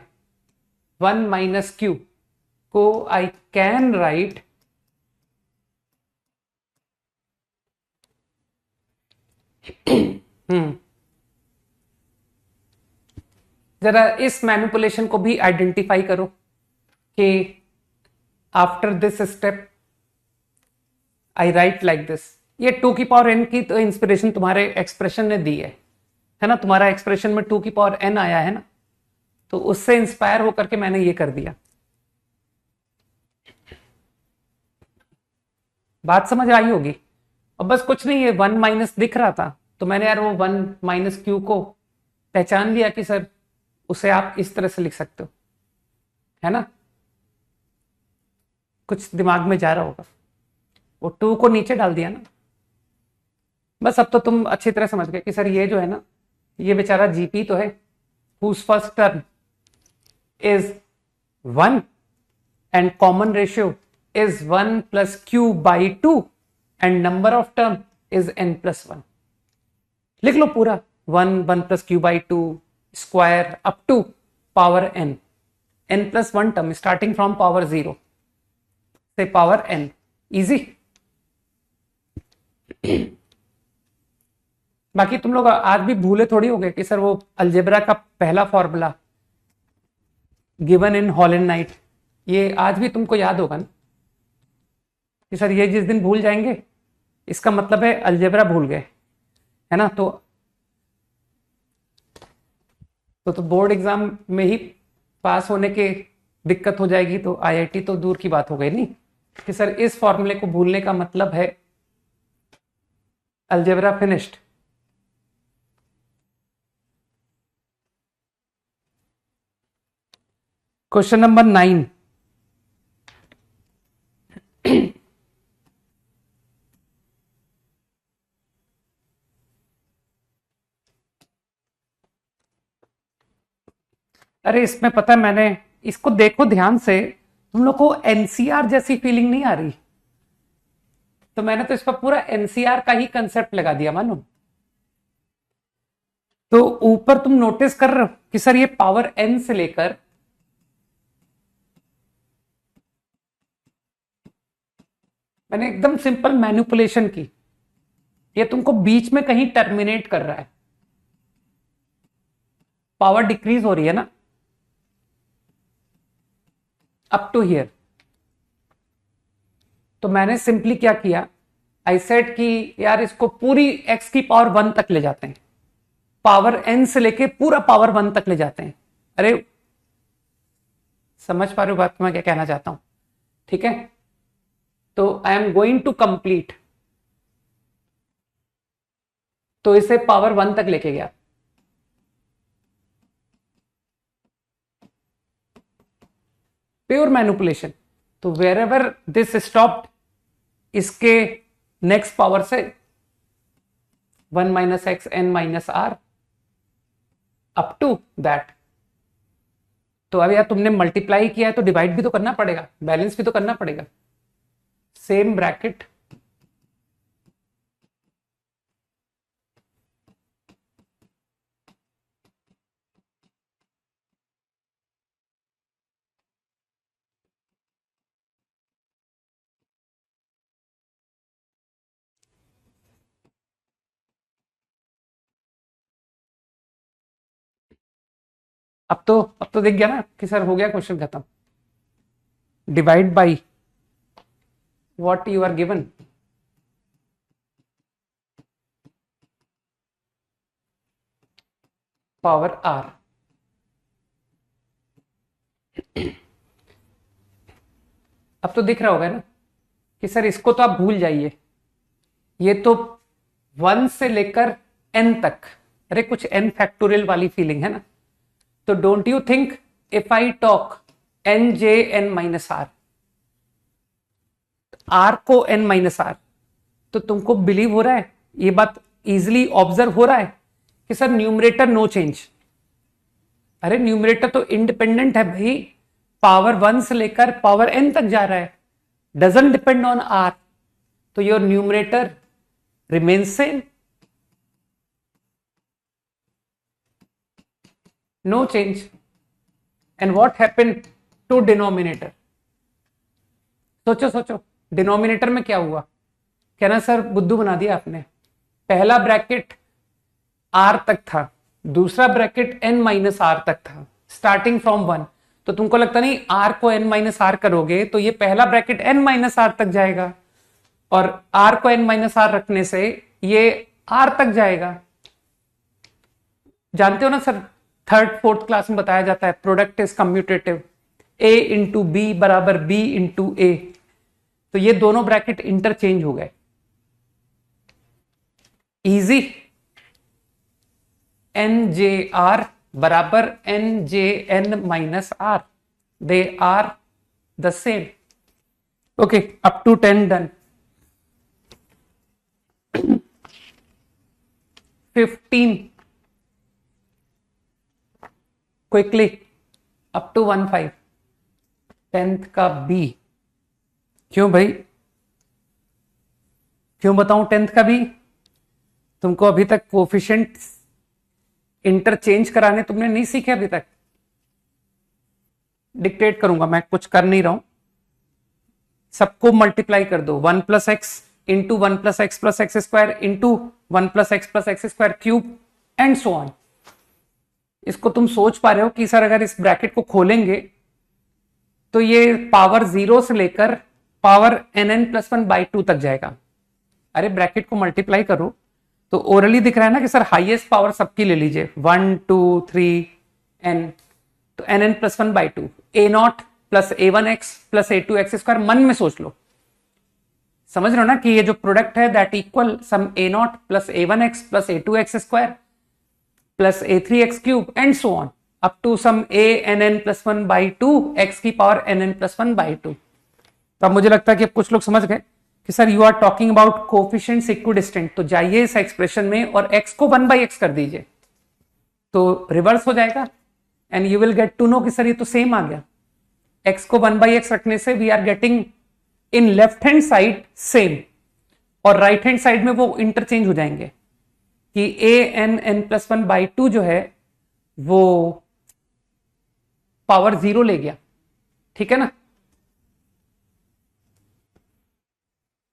1 माइनस क्यू को आई कैन राइट जरा इस मैनिपुलेशन को भी आइडेंटिफाई करो कि after this step I right like this. ये 2 की पावर n की तो इंस्पिरेशन तुम्हारे एक्सप्रेशन ने दी है ना? तुम्हारा एक्सप्रेशन में 2 की पावर n आया है ना, तो उससे इंस्पायर होकर के मैंने ये कर दिया। बात समझ आई होगी। अब बस कुछ नहीं है, 1 माइनस दिख रहा था तो मैंने यार वो 1 माइनस क्यू को पहचान लिया कि सर उसे आप इस तरह से लिख सकते हो, है ना? कुछ दिमाग में जा रहा होगा, वो 2 को नीचे डाल दिया ना। बस अब तो तुम अच्छी तरह समझ गए कि सर ये जो है ना, ये बेचारा जीपी तो है, whose first term is 1 and common ratio is 1 plus q by 2 and number of term is n+1। लिख लो पूरा, 1 plus q by 2 square up to power n+1 term starting from power 0 से power n। easy। बाकी तुम लोग आज भी भूले थोड़ी हो गए कि सर वो अलजेब्रा का पहला formula given in Holland night, ये आज भी तुमको याद होगा ना कि सर ये जिस दिन भूल जाएंगे इसका मतलब है अलजेब्रा भूल गए, है ना? तो बोर्ड एग्जाम में ही पास होने के दिक्कत हो जाएगी तो आईआईटी तो दूर की बात हो गई नहीं कि सर इस फॉर्मूले को भूलने का मतलब है अलजेब्रा फिनिश्ड। Question number 9। अरे इसमें पता है, मैंने इसको देखो ध्यान से, तुम लोग को एनसीआर जैसी फीलिंग नहीं आ रही? तो मैंने तो इस पर पूरा एनसीआर का ही कंसेप्ट लगा दिया मानो। तो ऊपर तुम नोटिस कर रहे हो कि सर ये पावर n से लेकर मैंने एकदम सिंपल मैनिपुलेशन की, ये तुमको बीच में कहीं टर्मिनेट कर रहा है, पावर डिक्रीज हो रही है ना अप टू हियर। तो मैंने सिंपली क्या किया, आई सेड कि यार इसको पूरी x की पावर 1 तक ले जाते हैं, पावर n से लेके पूरा पावर 1 तक ले जाते हैं। अरे समझ पा रहे हो बात मैं क्या कहना चाहता हूं? ठीक है, तो I am going to complete, तो इसे पावर 1 तक लेके गया। Pure manipulation. तो वेर एवर दिस स्टॉप्ड, इसके नेक्स्ट पावर से 1 minus X N minus R up to that. तो अब यार तुमने मल्टीप्लाई किया है तो डिवाइड भी तो करना पड़ेगा, बैलेंस भी तो करना पड़ेगा। सेम ब्रैकेट अब तो दिख गया ना कि सर हो गया क्वेश्चन खत्म। Divide by what you are given, power R. अब तो दिख रहा होगा ना कि सर इसको तो आप भूल जाइए, ये तो 1 से लेकर n तक, अरे कुछ n फैक्टोरियल वाली फीलिंग है ना। तो don't you think if I talk n j n minus R, r को n माइनस आर, तो तुमको बिलीव हो रहा है, ये बात इजिली ऑब्जर्व हो रहा है कि सर न्यूमरेटर नो चेंज। अरे न्यूमरेटर तो इंडिपेंडेंट है भाई, पावर 1 से लेकर पावर n तक जा रहा है, डजंट डिपेंड ऑन r, तो your numerator remains same, no change. And what happened to denominator? सोचो सोचो डिनोमिनेटर में क्या हुआ। कहना सर बुद्धू बना दिया आपने, पहला ब्रैकेट r तक था, दूसरा ब्रैकेट n माइनस आर तक था, स्टार्टिंग फ्रॉम 1। तो तुमको लगता नहीं r को n माइनस आर करोगे तो ये पहला ब्रैकेट n माइनस आर तक जाएगा, और r को n माइनस आर रखने से ये r तक जाएगा। जानते हो ना सर, थर्ड फोर्थ क्लास में बताया जाता है product is commutative, a into B बराबर b इंटू ए। तो ये दोनों ब्रैकेट इंटरचेंज हो गए, इजी। एन जे आर बराबर N J N minus R, they are the same. Okay, up to 10 done. 15 quickly up to 15, 10th का B. क्यों भाई, क्यों बताऊं 10th का बी? तुमको अभी तक कोफिशिएंट इंटरचेंज कराने तुमने नहीं सीखे अभी तक। डिक्टेट करूंगा, मैं कुछ कर नहीं रहा हूं, सबको मल्टीप्लाई कर दो। 1 plus x into 1 plus x plus x square into 1 plus x square cube and so on. इसको तुम सोच पा रहे हो कि सर अगर इस ब्रैकेट को खोलेंगे तो ये पावर 0 से लेकर पावर nn+1/2 तक जाएगा। अरे ब्रैकेट को मल्टीप्लाई करो तो ओरली दिख रहा है ना कि सर हाईएस्ट पावर सबकी ले लीजिए, 1 2 3 n, तो nn+1/2, a0 plus a1x plus a2x square. मन में सोच लो, समझ रहे हो ना कि ये जो प्रोडक्ट है that equal sum a0 plus a1x plus a2x square plus a3x cube and so on up to sum a(nn+1/2) x की पावर nn+1/2। तो अब मुझे लगता है कि अब कुछ लोग समझ गए कि sir you are talking about coefficients equidistant. तो जाइए इस एक्सप्रेशन में और x को 1/x कर दीजिए तो रिवर्स हो जाएगा and you will get to know कि सर ये तो सेम आ गया। x को 1/x रखने से we are getting in left hand side same, और राइट हैंड साइड में वो इंटरचेंज हो जाएंगे। कि an(n+1/2) जो है वो पावर 0 ले गया, ठीक है ना।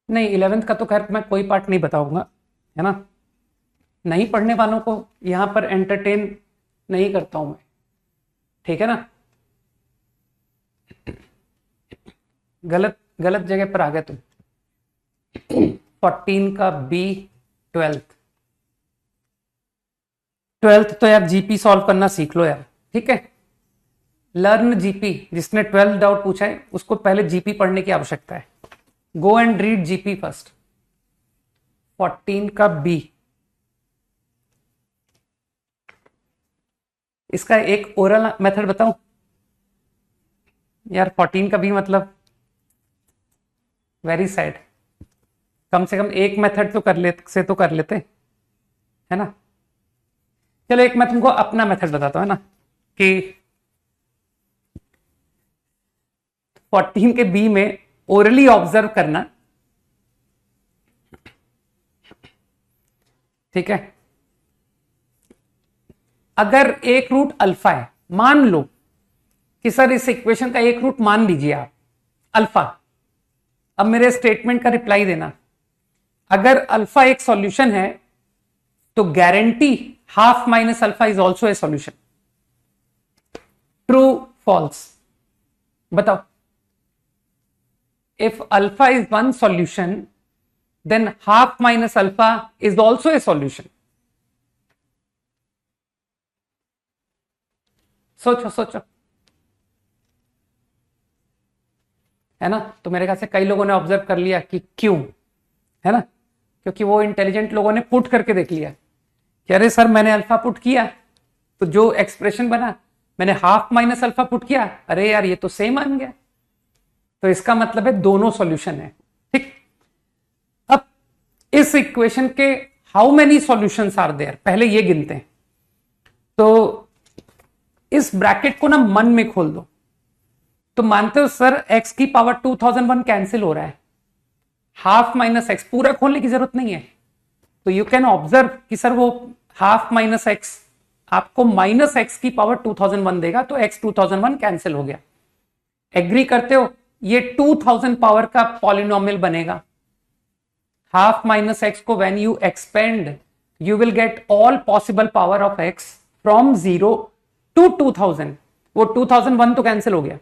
नहीं 11th का तो खैर मैं कोई पार्ट नहीं बताऊंगा, है ना। नहीं पढ़ने वालों को यहां पर एंटरटेन नहीं करता हूं मैं, ठीक है ना। गलत गलत जगह पर आ गए तुम। 14 का बी, 12th तो यार जीपी सॉल्व करना सीख लो यार, ठीक है। लर्न जीपी, जिसने 12th डाउट पूछा है उसको पहले जीपी पढ़ने की आवश्यकता है। Go and read GP first. 14 का बी, इसका एक ओरल मेथड बताऊं यार। 14 का बी मतलब वेरी सैड। कम से कम एक मेथड तो कर लेते, है ना। चलो एक मैं तुमको अपना मेथड बताता हूं, है ना, कि 14 के बी में ओरली ऑब्जर्व करना, ठीक है। अगर एक रूट अल्फा है, मान लो कि सर इस इक्वेशन का एक रूट मान लीजिए आप अल्फा। अब मेरे स्टेटमेंट का रिप्लाई देना। अगर अल्फा एक सॉल्यूशन है तो guarantee half minus alpha is also a solution. True, false, बताओ। If alpha is one solution then half minus alpha is also a solution. सोचो सोचो, है ना। तो मेरे ख्याल से कई लोगों ने ऑब्जर्व कर लिया कि क्यों, है ना। क्योंकि वो इंटेलिजेंट लोगों ने पुट करके देख लिया कि अरे सर मैंने अल्फा पुट किया तो जो एक्सप्रेशन बना, मैंने हाफ माइनस अल्फा पुट किया, अरे यार ये तो सेम आ गया। तो इसका मतलब है दोनों सॉल्यूशन है, ठीक। अब इस इक्वेशन के how many solutions are there, पहले ये गिनते हैं। तो इस ब्रैकेट को ना मन में खोल दो। तो मानते हो सर x की पावर 2001 कैंसिल हो रहा है, हाफ माइनस एक्स पूरा खोलने की जरूरत नहीं है। तो यू कैन ऑब्जर्व कि सर वो हाफ माइनस एक्स आपको माइनस एक्स की पावर 2001 देगा, तो x 2001 कैंसिल हो गया। एग्री करते हो, ये 2000 पावर का पॉलिनोमियल बनेगा। हाफ माइनस एक्स को when you expand you will get all possible power of x from 0 to 2000। वो 2001 तो कैंसिल हो गया।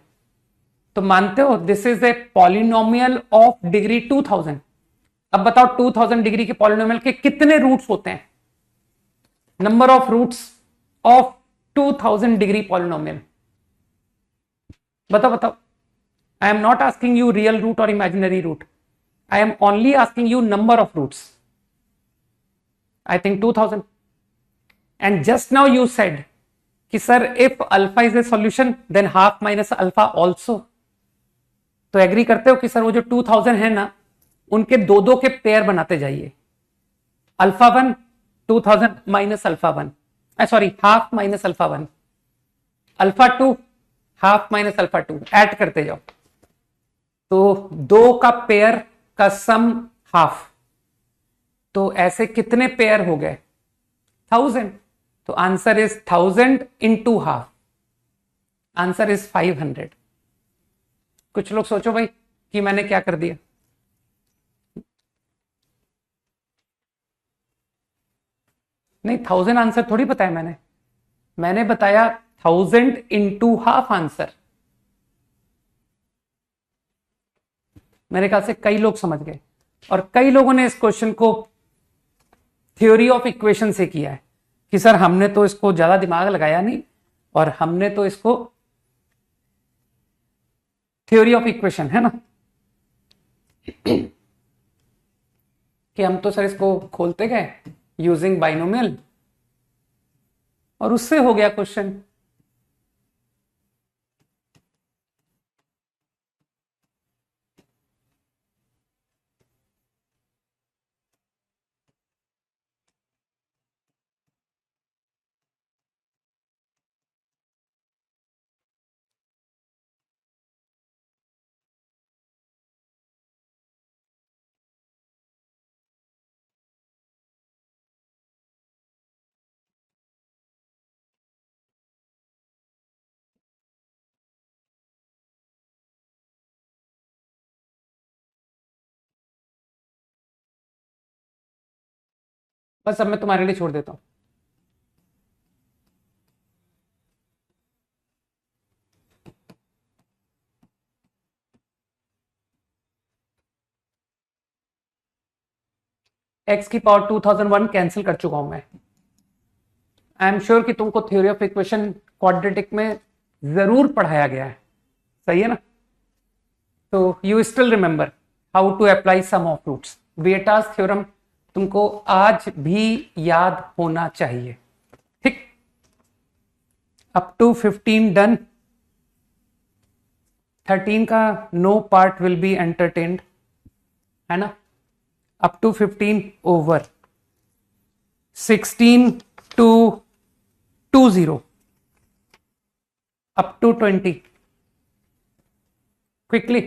तो मानते हो this is a polynomial of degree 2000। अब बताओ 2000 डिग्री के पॉलिनोमियल के कितने रूट्स होते हैं? Number of roots of 2000 degree polynomial, बताओ बताओ। I am not asking you real root और imaginary root, I am only asking you number of roots. I think 2000। And just now you said कि sir if alpha is a solution then half minus alpha also. तो agree करते हो कि sir वो जो 2000 है ना, उनके दो दो के पेयर बनाते जाइए। Alpha 1 2000 minus alpha 1, sorry half minus alpha 1, alpha 2 half minus alpha 2, add करते जाओ। तो दो का पेयर का सम हाफ, तो ऐसे कितने पेयर हो गए? 1000। तो answer is 1000 into half, answer is 500। कुछ लोग सोचो भाई कि मैंने क्या कर दिया। नहीं 1000 आंसर थोड़ी बताया मैंने बताया 1000 इंटू हाफ आंसर। मेरे ख्याल से कई लोग समझ गए, और कई लोगों ने इस क्वेश्चन को थ्योरी ऑफ इक्वेशन से किया है कि सर हमने तो इसको ज्यादा दिमाग लगाया नहीं, और हमने तो इसको थ्योरी ऑफ इक्वेशन, है ना, कि हम तो सर इसको खोलते गए यूजिंग बाइनोमियल और उससे हो गया क्वेश्चन। बस अब मैं तुम्हारे लिए छोड़ देता हूं। एक्स की पावर 2001 कैंसिल कर चुका हूं मैं। आई एम श्योर कि तुमको थ्योरी ऑफ इक्वेशन क्वाड्रेटिक में जरूर पढ़ाया गया है, सही है ना? तो you still remember how to apply sum of roots. Vieta's theorem तुमको आज भी याद होना चाहिए, ठीक? Up to 15 done. 13 का no part will be entertained, है ना? Up to 15 over. 16 to 20 up to 20 quickly.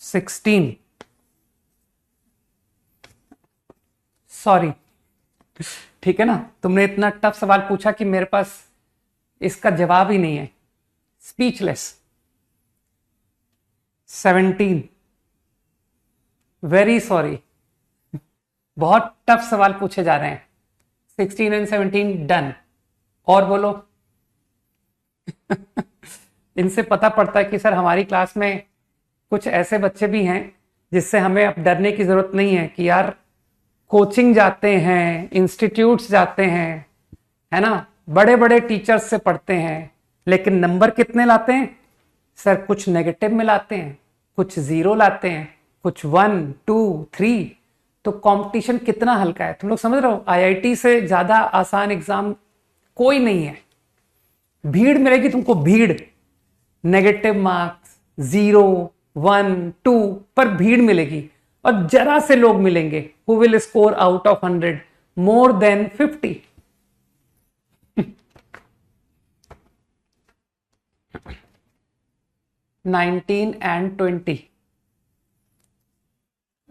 16 sorry, ठीक है ना? तुमने इतना टफ सवाल पूछा कि मेरे पास इसका जवाब ही नहीं है, स्पीचलेस। 17 वेरी सॉरी, बहुत टफ सवाल पूछे जा रहे हैं। 16 एंड 17 डन। और बोलो। इनसे पता पड़ता है कि सर हमारी क्लास में कुछ ऐसे बच्चे भी हैं जिससे हमें अब डरने की जरूरत नहीं है कि यार कोचिंग जाते हैं, इंस्टीट्यूट्स जाते हैं, है ना, बड़े बड़े टीचर्स से पढ़ते हैं, लेकिन नंबर कितने लाते हैं सर? कुछ नेगेटिव में लाते हैं, कुछ जीरो लाते हैं, कुछ 1 2 3। तो कंपटीशन कितना हल्का है, तुम लोग समझ रहे हो? आईआईटी से ज्यादा आसान एग्जाम कोई नहीं है। भीड़ मिलेगी तुमको, भीड़, नेगेटिव मार्क्स 0 1 2 पर भीड़ मिलेगी, और जरा से लोग मिलेंगे who will score out of 100 more than 50। Nineteen and 20।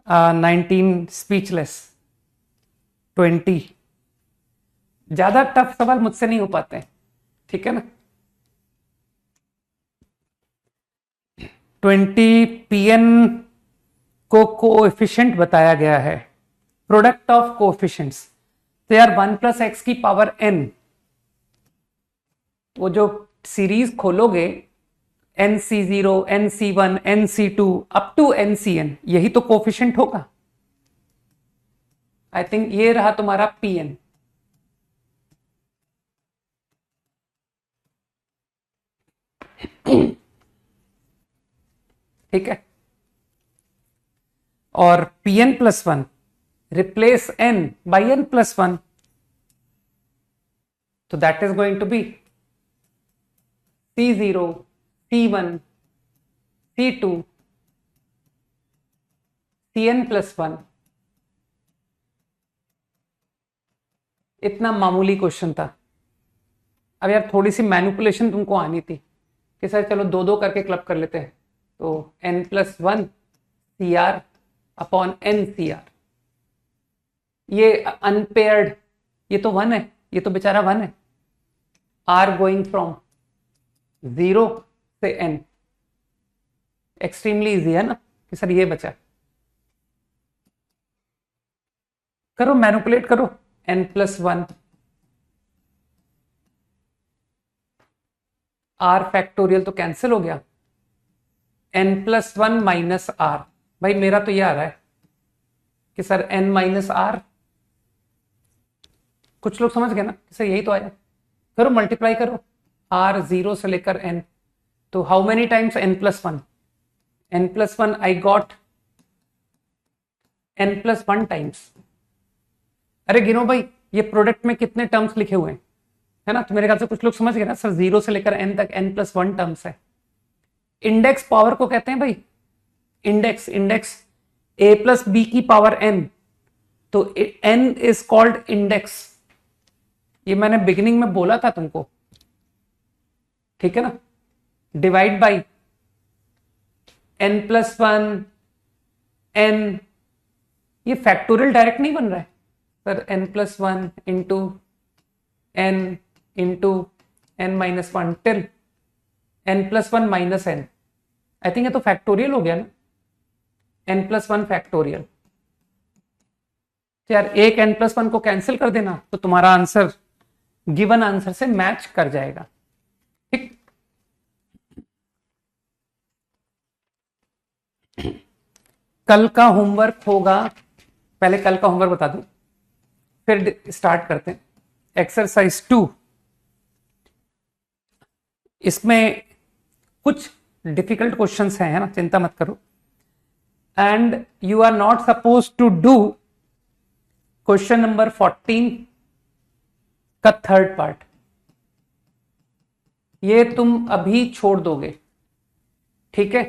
19 speechless. 20 ज्यादा टफ सवाल मुझसे नहीं हो पाते, ठीक है ना? 20 पीएन को कोएफिशिएंट बताया गया है, प्रोडक्ट ऑफ कोएफिशिएंट्स। तो यार 1 प्लस एक्स की पावर n, वो जो सीरीज खोलोगे nc0 nc1 nc2 up to ncn, यही तो कोएफिशिएंट होगा। आई थिंक ये रहा तुम्हारा pn। ठीक है, और pn plus 1 replace n by n plus 1, तो that is going to be c0 c1 c2 cn plus 1। इतना मामूली क्वेश्चन था। अब यार थोड़ी सी मैनिपुलेशन तुमको आनी थी कि सर चलो दो दो करके क्लब कर लेते हैं, तो n plus 1 CR upon NCR। ये अनपेयर्ड, ये तो 1 है, ये तो बेचारा 1 है। R गोइंग फ्रॉम 0 से n, एक्सट्रीमली इजी है ना कि सर ये बचा। करो, मैनिपुलेट करो। n प्लस 1 r फैक्टोरियल तो कैंसिल हो गया, n प्लस 1 माइनस r। भाई मेरा तो ये आ रहा है कि सर n माइनस r, कुछ लोग समझ गए ना सर, यही तो आया। करो, मल्टीप्लाई करो, r 0 से लेकर n, तो how many times n plus 1? n plus 1 I got n plus 1 times. अरे गिनो भाई, ये प्रोडक्ट में कितने टर्म्स लिखे हुए हैं, है ना? तो मेरे ख्याल से कुछ लोग समझ गए ना सर, 0 से लेकर n तक n प्लस 1 टर्म्स है। इंडेक्स पावर को कहते हैं भाई index. Index a plus b की पावर n, तो n इज कॉल्ड इंडेक्स। ये मैंने बिगिनिंग में बोला था तुमको, ठीक है ना? Divide by n plus 1 n, ये फैक्टोरियल डायरेक्ट नहीं बन रहा है sir, n plus 1 into n into n minus 1 till n plus 1 minus n। I think ये तो फैक्टोरियल हो गया ना, n+1 फैक्टोरियल। तो यार एक n+1 को कैंसिल कर देना तो तुम्हारा आंसर गिवन आंसर से मैच कर जाएगा। ठीक, कल का होमवर्क होगा, पहले कल का होमवर्क बता दूं फिर स्टार्ट करते हैं। एक्सरसाइज 2, इसमें कुछ डिफिकल्ट क्वेश्चंस हैं, है ना, चिंता मत करो। And you are not suppose to do question number 14 का थर्ड पार्ट, ये तुम अभी छोड़ दोगे, ठीक है।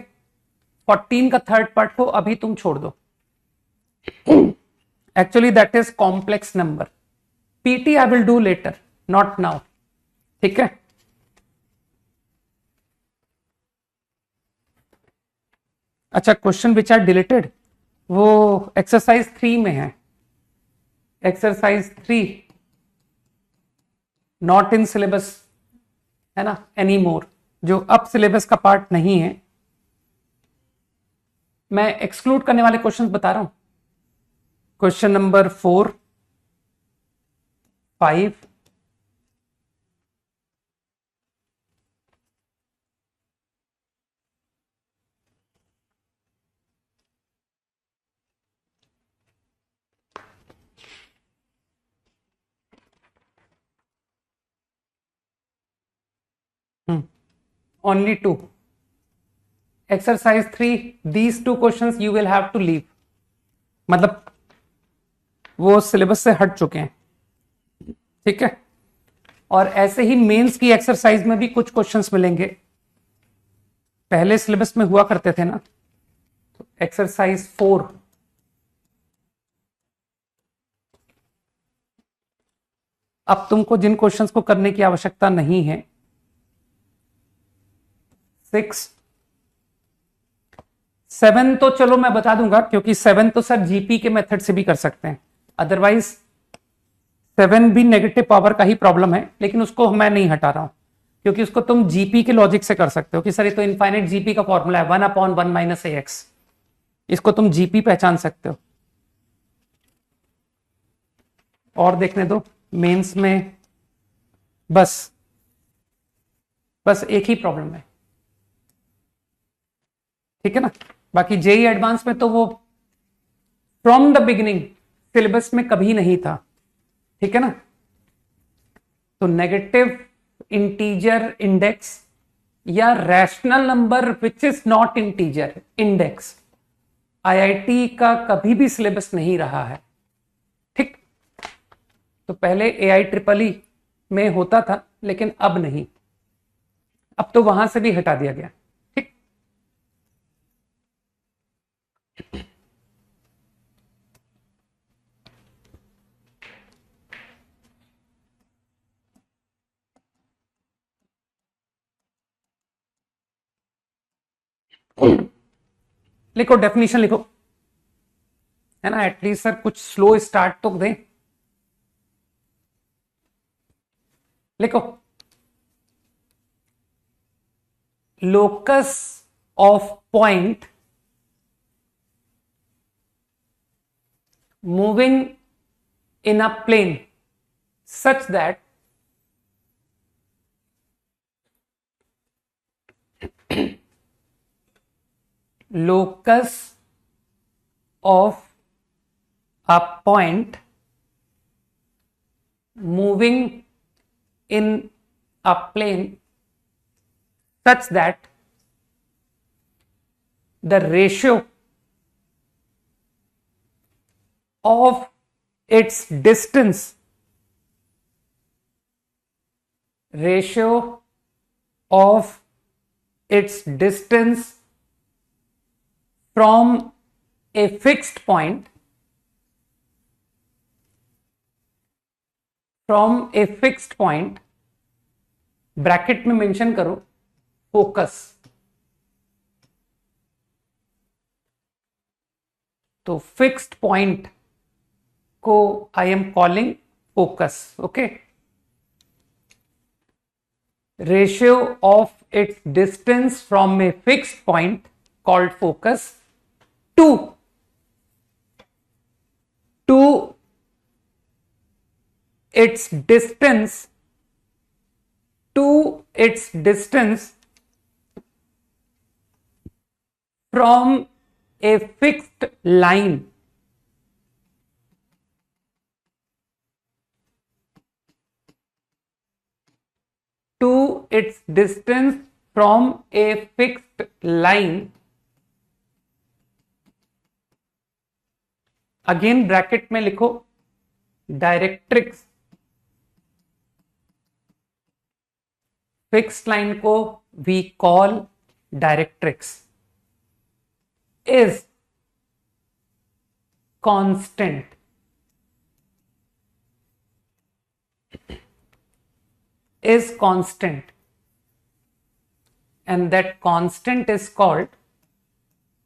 14 का थर्ड पार्ट को अभी तुम छोड़ दो। Actually that is complex number. PT I will do later, not now, ठीक है। अच्छा, क्वेश्चन विच आर डिलीटेड वो एक्सरसाइज 3 में है। एक्सरसाइज 3 नॉट इन सिलेबस, है ना, एनी मोर, जो अब सिलेबस का पार्ट नहीं है। मैं एक्सक्लूड करने वाले क्वेश्चंस बता रहा हूं। Question number 4, 5, only 2. Exercise 3, these 2 questions you will have to leave, मतलब वो सिलेबस से हट चुके हैं, ठीक है। और ऐसे ही मेंस की एक्सरसाइज में भी कुछ क्वेश्चंस मिलेंगे, पहले सिलेबस में हुआ करते थे ना। तो एक्सरसाइज 4, अब तुमको जिन क्वेश्चंस को करने की आवश्यकता नहीं है। 6, 7 तो चलो मैं बता दूंगा, क्योंकि 7 तो सर जीपी के मेथड से भी कर सकते हैं, अदरवाइज 7 भी नेगेटिव पावर का ही प्रॉब्लम है, लेकिन उसको मैं नहीं हटा रहा हूं, क्योंकि उसको तुम जीपी के लॉजिक से कर सकते हो कि सर ये तो इनफाइनाइट जीपी का फॉर्मूला है 1/1 - ax, इसको तुम जीपी पहचान सकते हो। और देखने दो मेंस में बस एक ही प्रॉब्लम है, ठीक है ना। बाकी जेई एडवांस में तो वो फ्रॉम द बिगिनिंग सिलेबस में कभी नहीं था, ठीक है ना। तो नेगेटिव इंटीजर इंडेक्स या rational number which is not integer index IIT का कभी भी सिलेबस नहीं रहा है, ठीक। तो पहले AIEEE में होता था, लेकिन अब नहीं, अब तो वहां से भी हटा दिया गया, ठीक। लिखो, डेफिनेशन लिखो, है ना, एटलीस्ट सर कुछ स्लो स्टार्ट तो दें। लिखो, locus of point moving in a plane such that locus of a point moving in a plane such that the ratio of its distance from a fixed point bracket में mention करो focus, तो fixed point को I am calling focus, okay. ratio of its distance from a fixed point called focus to its distance from a fixed line to its distance from a fixed line. Again bracket में लिखो directrix, fixed line को we call directrix, is constant, is constant, and that constant is called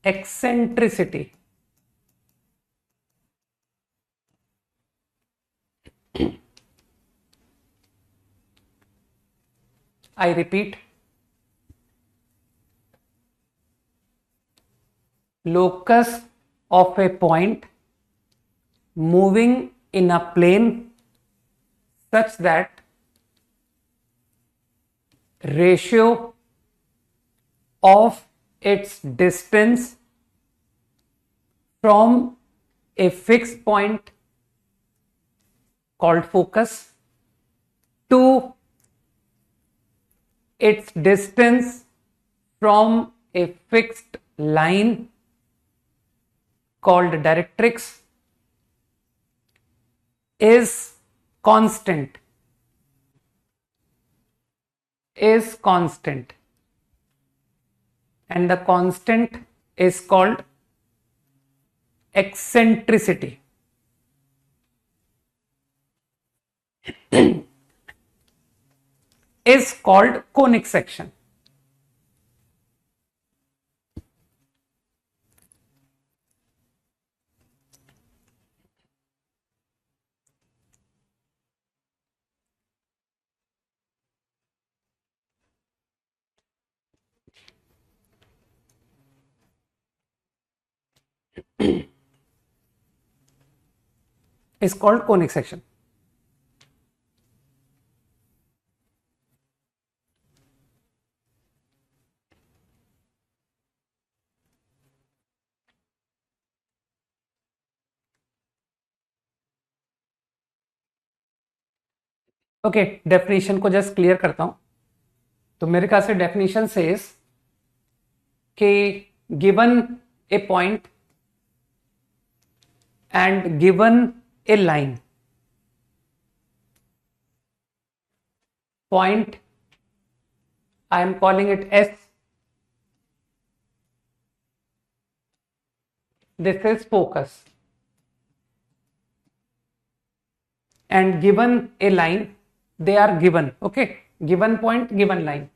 eccentricity. I repeat, locus of a point moving in a plane such that ratio of its distance from a fixed point called focus to its distance from a fixed line called directrix is constant, and the constant is called eccentricity. Is called conic section. Is called conic section. Okay, definition को just clear करता हूं. तो मेरे ख्याल से definition says कि given A point and given a line, point, I am calling it S, this is focus, and given a line, they are given, okay, given point, given line,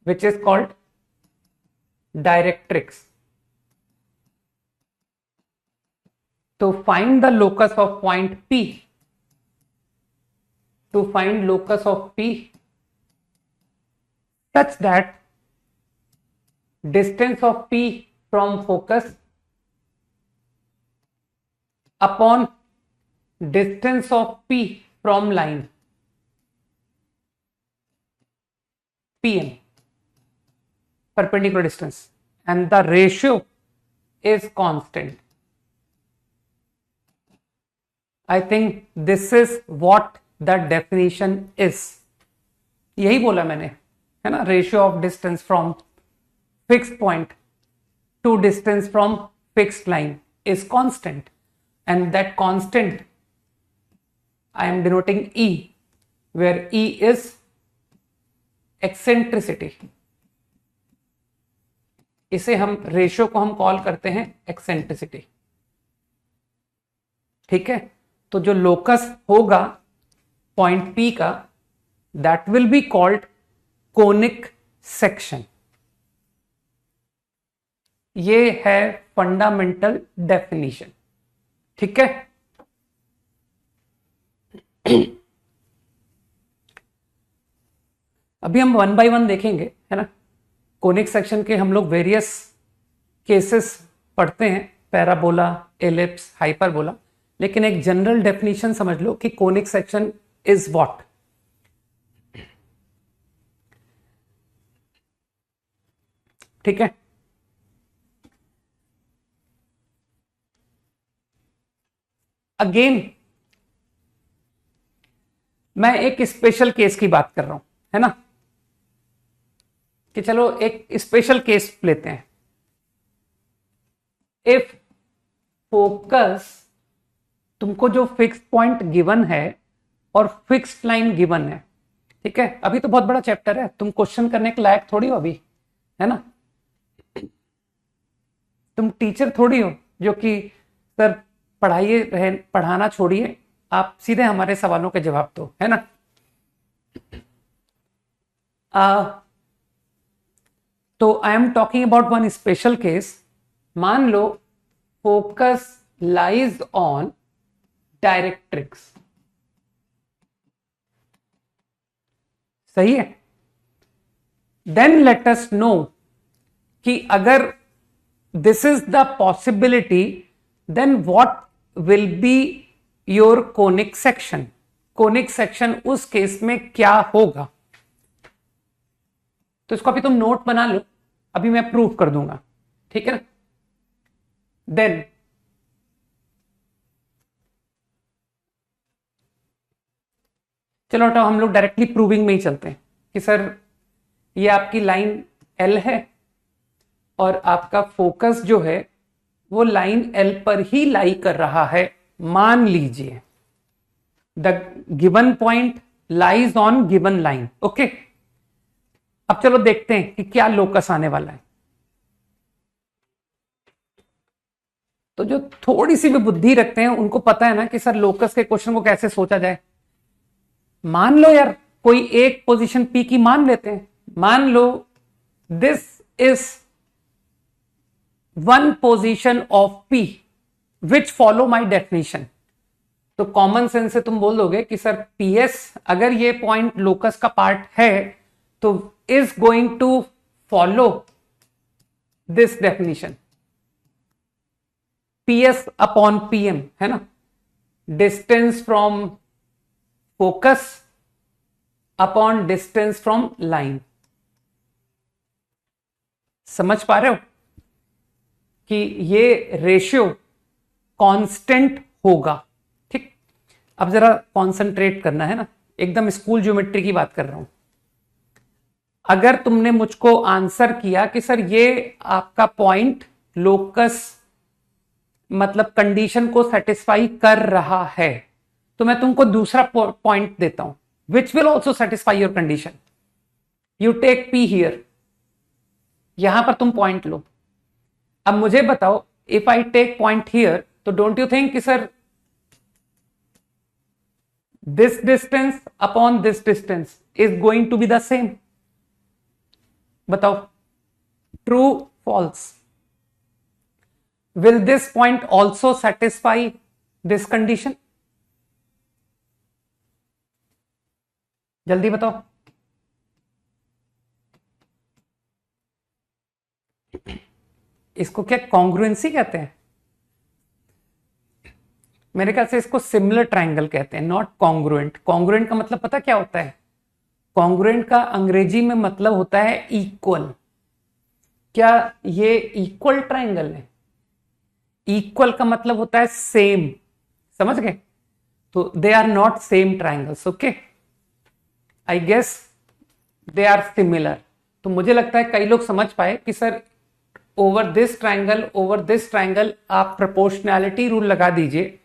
which is called directrix. To find the locus of point P, to find locus of P such that distance of P from focus upon distance of P from line, PM, perpendicular distance, and the ratio is constant. I think this is what the definition is. यही बोला मैंने, है ना, ratio of distance from fixed point two distance from fixed line is constant, and that constant I am denoting E, where E is eccentricity. इसे हम ratio को हम call करते हैं eccentricity. ठीक है, तो जो लोकस होगा पॉइंट P का, that will be called conic section. ये है फंडामेंटल डेफिनेशन. ठीक है, अभी हम 1 बाय 1 देखेंगे, है ना। कोनिक सेक्शन के हम लोग वेरियस केसेस पढ़ते हैं, पैराबोला, एलिप्स, हाइपरबोला, लेकिन एक जनरल डेफिनेशन समझ लो कि कोनिक सेक्शन इज व्हाट। ठीक है, अगेन मैं एक स्पेशल केस की बात कर रहा हूं, है ना, कि चलो एक स्पेशल केस लेते हैं। इफ फोकस, तुमको जो फिक्स पॉइंट गिवन है और फिक्स्ड लाइन गिवन है, ठीक है, अभी तो बहुत बड़ा चैप्टर है, तुम क्वेश्चन करने के लायक थोड़ी हो अभी, है ना। तुम टीचर थोड़ी हो जो कि सर पढ़ाइए, पढ़ाना छोड़िए, आप सीधे हमारे सवालों के जवाब दो, है ना। तो I am talking about one special case. मान लो फोकस लाइज ऑन डायरेक्ट्रिक्स, सही है। देन लेट अस नो कि अगर this is the possibility, then what will be your conic section. Conic section उस केस में क्या होगा, तो इसको अभी तुम नोट बना लो, अभी मैं प्रूव कर दूंगा, ठीक है ना। देन चलो हटाओ, हम लोग डायरेक्टली प्रूविंग में ही चलते हैं कि सर ये आपकी लाइन एल है और आपका फोकस जो है वो लाइन एल पर ही लाई कर रहा है, मान लीजिए the given point lies on given line, okay. अब चलो देखते हैं कि क्या लोकस आने वाला है। तो जो थोड़ी सी भी बुद्धि रखते हैं उनको पता है ना कि सर लोकस के क्वेश्चन को कैसे सोचा जाए। मान लो यार कोई एक पोजीशन पी की मान लेते हैं, मान लो this is one position of P which follow my definition. तो कॉमन सेंस से तुम बोल दोगे कि सर पीएस अगर ये पॉइंट लोकस का पार्ट है तो is going to follow this definition, PS upon PM, है ना, distance from focus upon distance from line. समझ पा रहे हो कि ये रेशियो कांस्टेंट होगा, ठीक। अब जरा कॉन्सेंट्रेट करना है ना, एकदम स्कूल ज्योमेट्री की बात कर रहा हूं। अगर तुमने मुझको आंसर किया कि सर ये आपका पॉइंट लोकस मतलब कंडीशन को सेटिस्फाई कर रहा है, तो मैं तुमको दूसरा पॉइंट देता हूं which will also satisfy your condition. You take P here, यहां पर तुम पॉइंट लो। अब मुझे बताओ if I take point here, तो डोंट यू थिंक कि sir this distance upon this distance is going to be the same. बताओ true false. Will this point also satisfy this condition? जल्दी बताओ। इसको क्या कॉन्ग्रुएंसी कहते हैं? मेरे ख्याल से इसको सिमिलर ट्रायंगल कहते हैं, नॉट कॉन्ग्रुएंट। कॉन्ग्रुएंट का मतलब पता क्या होता है? कॉन्ग्रुएंट का अंग्रेजी में मतलब होता है इक्वल। क्या ये इक्वल ट्रायंगल है? इक्वल का मतलब होता है सेम, समझ गए? तो they are not same triangles, okay. I guess they are similar. तो मुझे लगता है कई लोग समझ पाए कि सर ओवर दिस ट्रायंगल आप प्रोपोर्शनैलिटी रूल लगा दीजिए,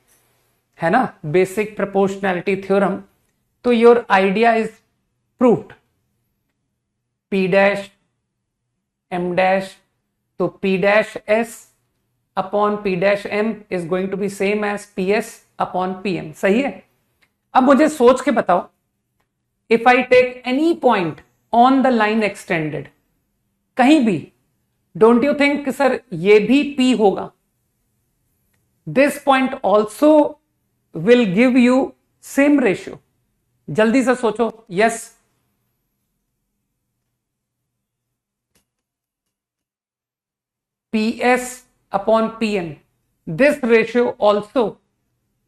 है ना, बेसिक प्रोपोर्शनैलिटी थ्योरम, तो your idea is proved. P dash M dash, तो P dash S upon P dash M is going to be same as P S upon P M, सही है। अब मुझे सोच के बताओ, if I take any point on the line extended, कहीं भी, डोंट यू थिंक कि सर ये भी P होगा? This point also will give you same ratio. जल्दी से सोचो। Yes, PS upon PM, this ratio also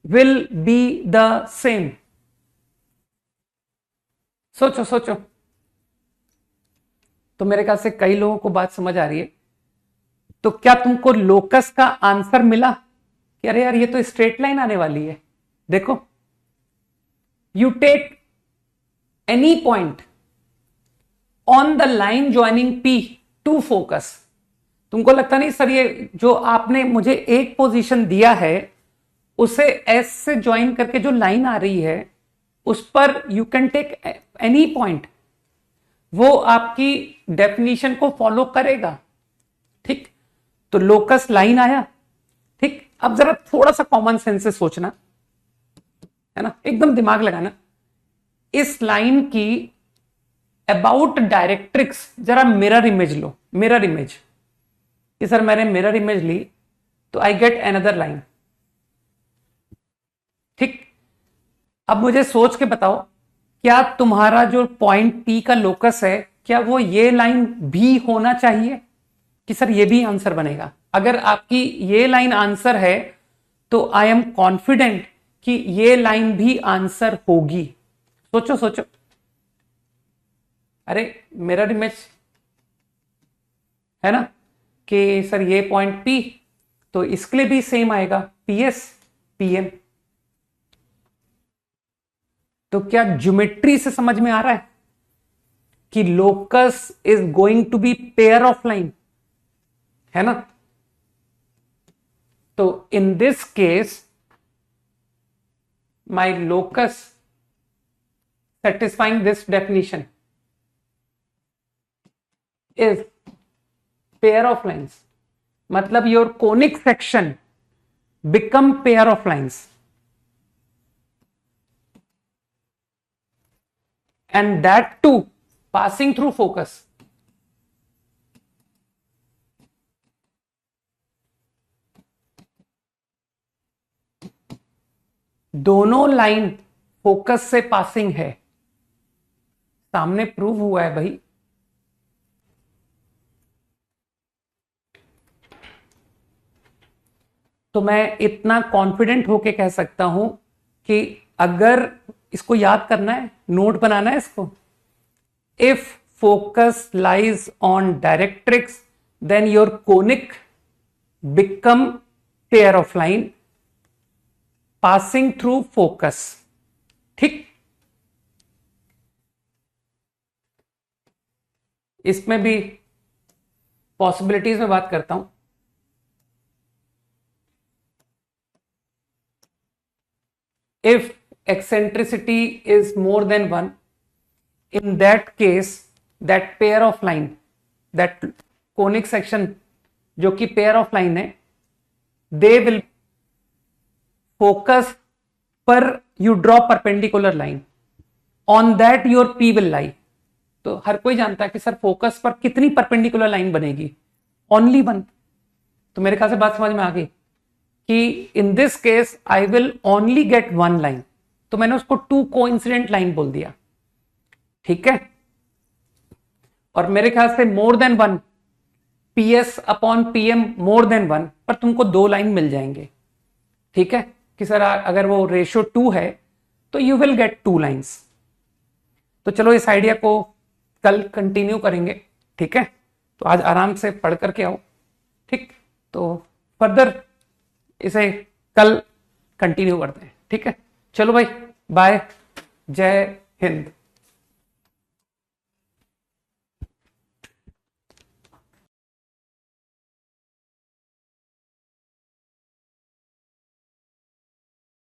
will be the same. सोचो सोचो। तो मेरे ख्याल से कई लोगों को बात समझ आ रही है। तो क्या तुमको लोकस का आंसर मिला कि अरे यार ये तो स्ट्रेट लाइन आने वाली है? देखो, you take any point on the line joining P to focus. तुमको लगता नहीं सर ये जो आपने मुझे एक पोजीशन दिया है उसे S से ज्वाइन करके जो लाइन आ रही है उस पर you can take any point, वो आपकी डेफिनेशन को फॉलो करेगा। ठीक, तो लोकस लाइन आया। ठीक, अब जरा थोड़ा सा कॉमन सेंस से सोचना, है ना, एकदम दिमाग लगाना। इस लाइन की अबाउट डायरेक्ट्रिक्स जरा मिरर इमेज लो, मिरर इमेज कि सर मैंने मिरर इमेज ली तो आई गेट अनदर लाइन। ठीक, अब मुझे सोच के बताओ, क्या तुम्हारा जो पॉइंट P का लोकस है क्या वो ये लाइन भी होना चाहिए कि सर ये भी आंसर बनेगा? अगर आपकी ये लाइन आंसर है तो आई एम कॉन्फिडेंट कि ये लाइन भी आंसर होगी। सोचो सोचो। अरे मिरर इमेज है ना कि सर ये पॉइंट P, तो इसके लिए भी सेम आएगा PS PM। तो क्या ज्योमेट्री से समझ में आ रहा है कि locus is going to be pair of line, है ना? तो in this case my locus satisfying this definition is pair of lines, मतलब your conic section become pair of lines and that too passing through focus. दोनों line focus से passing है, सामने prove हुआ है भाई। तो मैं इतना कॉन्फिडेंट होके कह सकता हूं कि अगर इसको याद करना है, नोट बनाना है इसको, if focus lies on directrix then your conic become pair of line passing through focus. ठीक, इसमें भी पॉसिबिलिटीज में बात करता हूं। If eccentricity is more than 1, in that case that pair of line, that conic section जो कि pair of line है, they will focus पर you draw perpendicular line, on that your P will lie। तो हर कोई जानता है कि sir focus पर कितनी परपेंडिकुलर लाइन बनेगी? ओनली 1। तो मेरे ख्याल से बात समझ में आ गई कि इन this case I will only get 1 line, तो मैंने उसको 2 कोइंसिडेंट लाइन बोल दिया। ठीक है, और मेरे ख्याल से more than 1, PS upon PM more than 1 पर तुमको 2 लाइन मिल जाएंगे। ठीक है, कि सर अगर वो रेशियो 2 है तो यू विल गेट 2 लाइन्स। तो चलो इस आइडिया को कल कंटिन्यू करेंगे। ठीक है, तो आज आराम से पढ़ करके आओ। ठीक, तो फर्दर इसे कल कंटिन्यू करते हैं। ठीक है, चलो भाई, बाय, जय हिंद।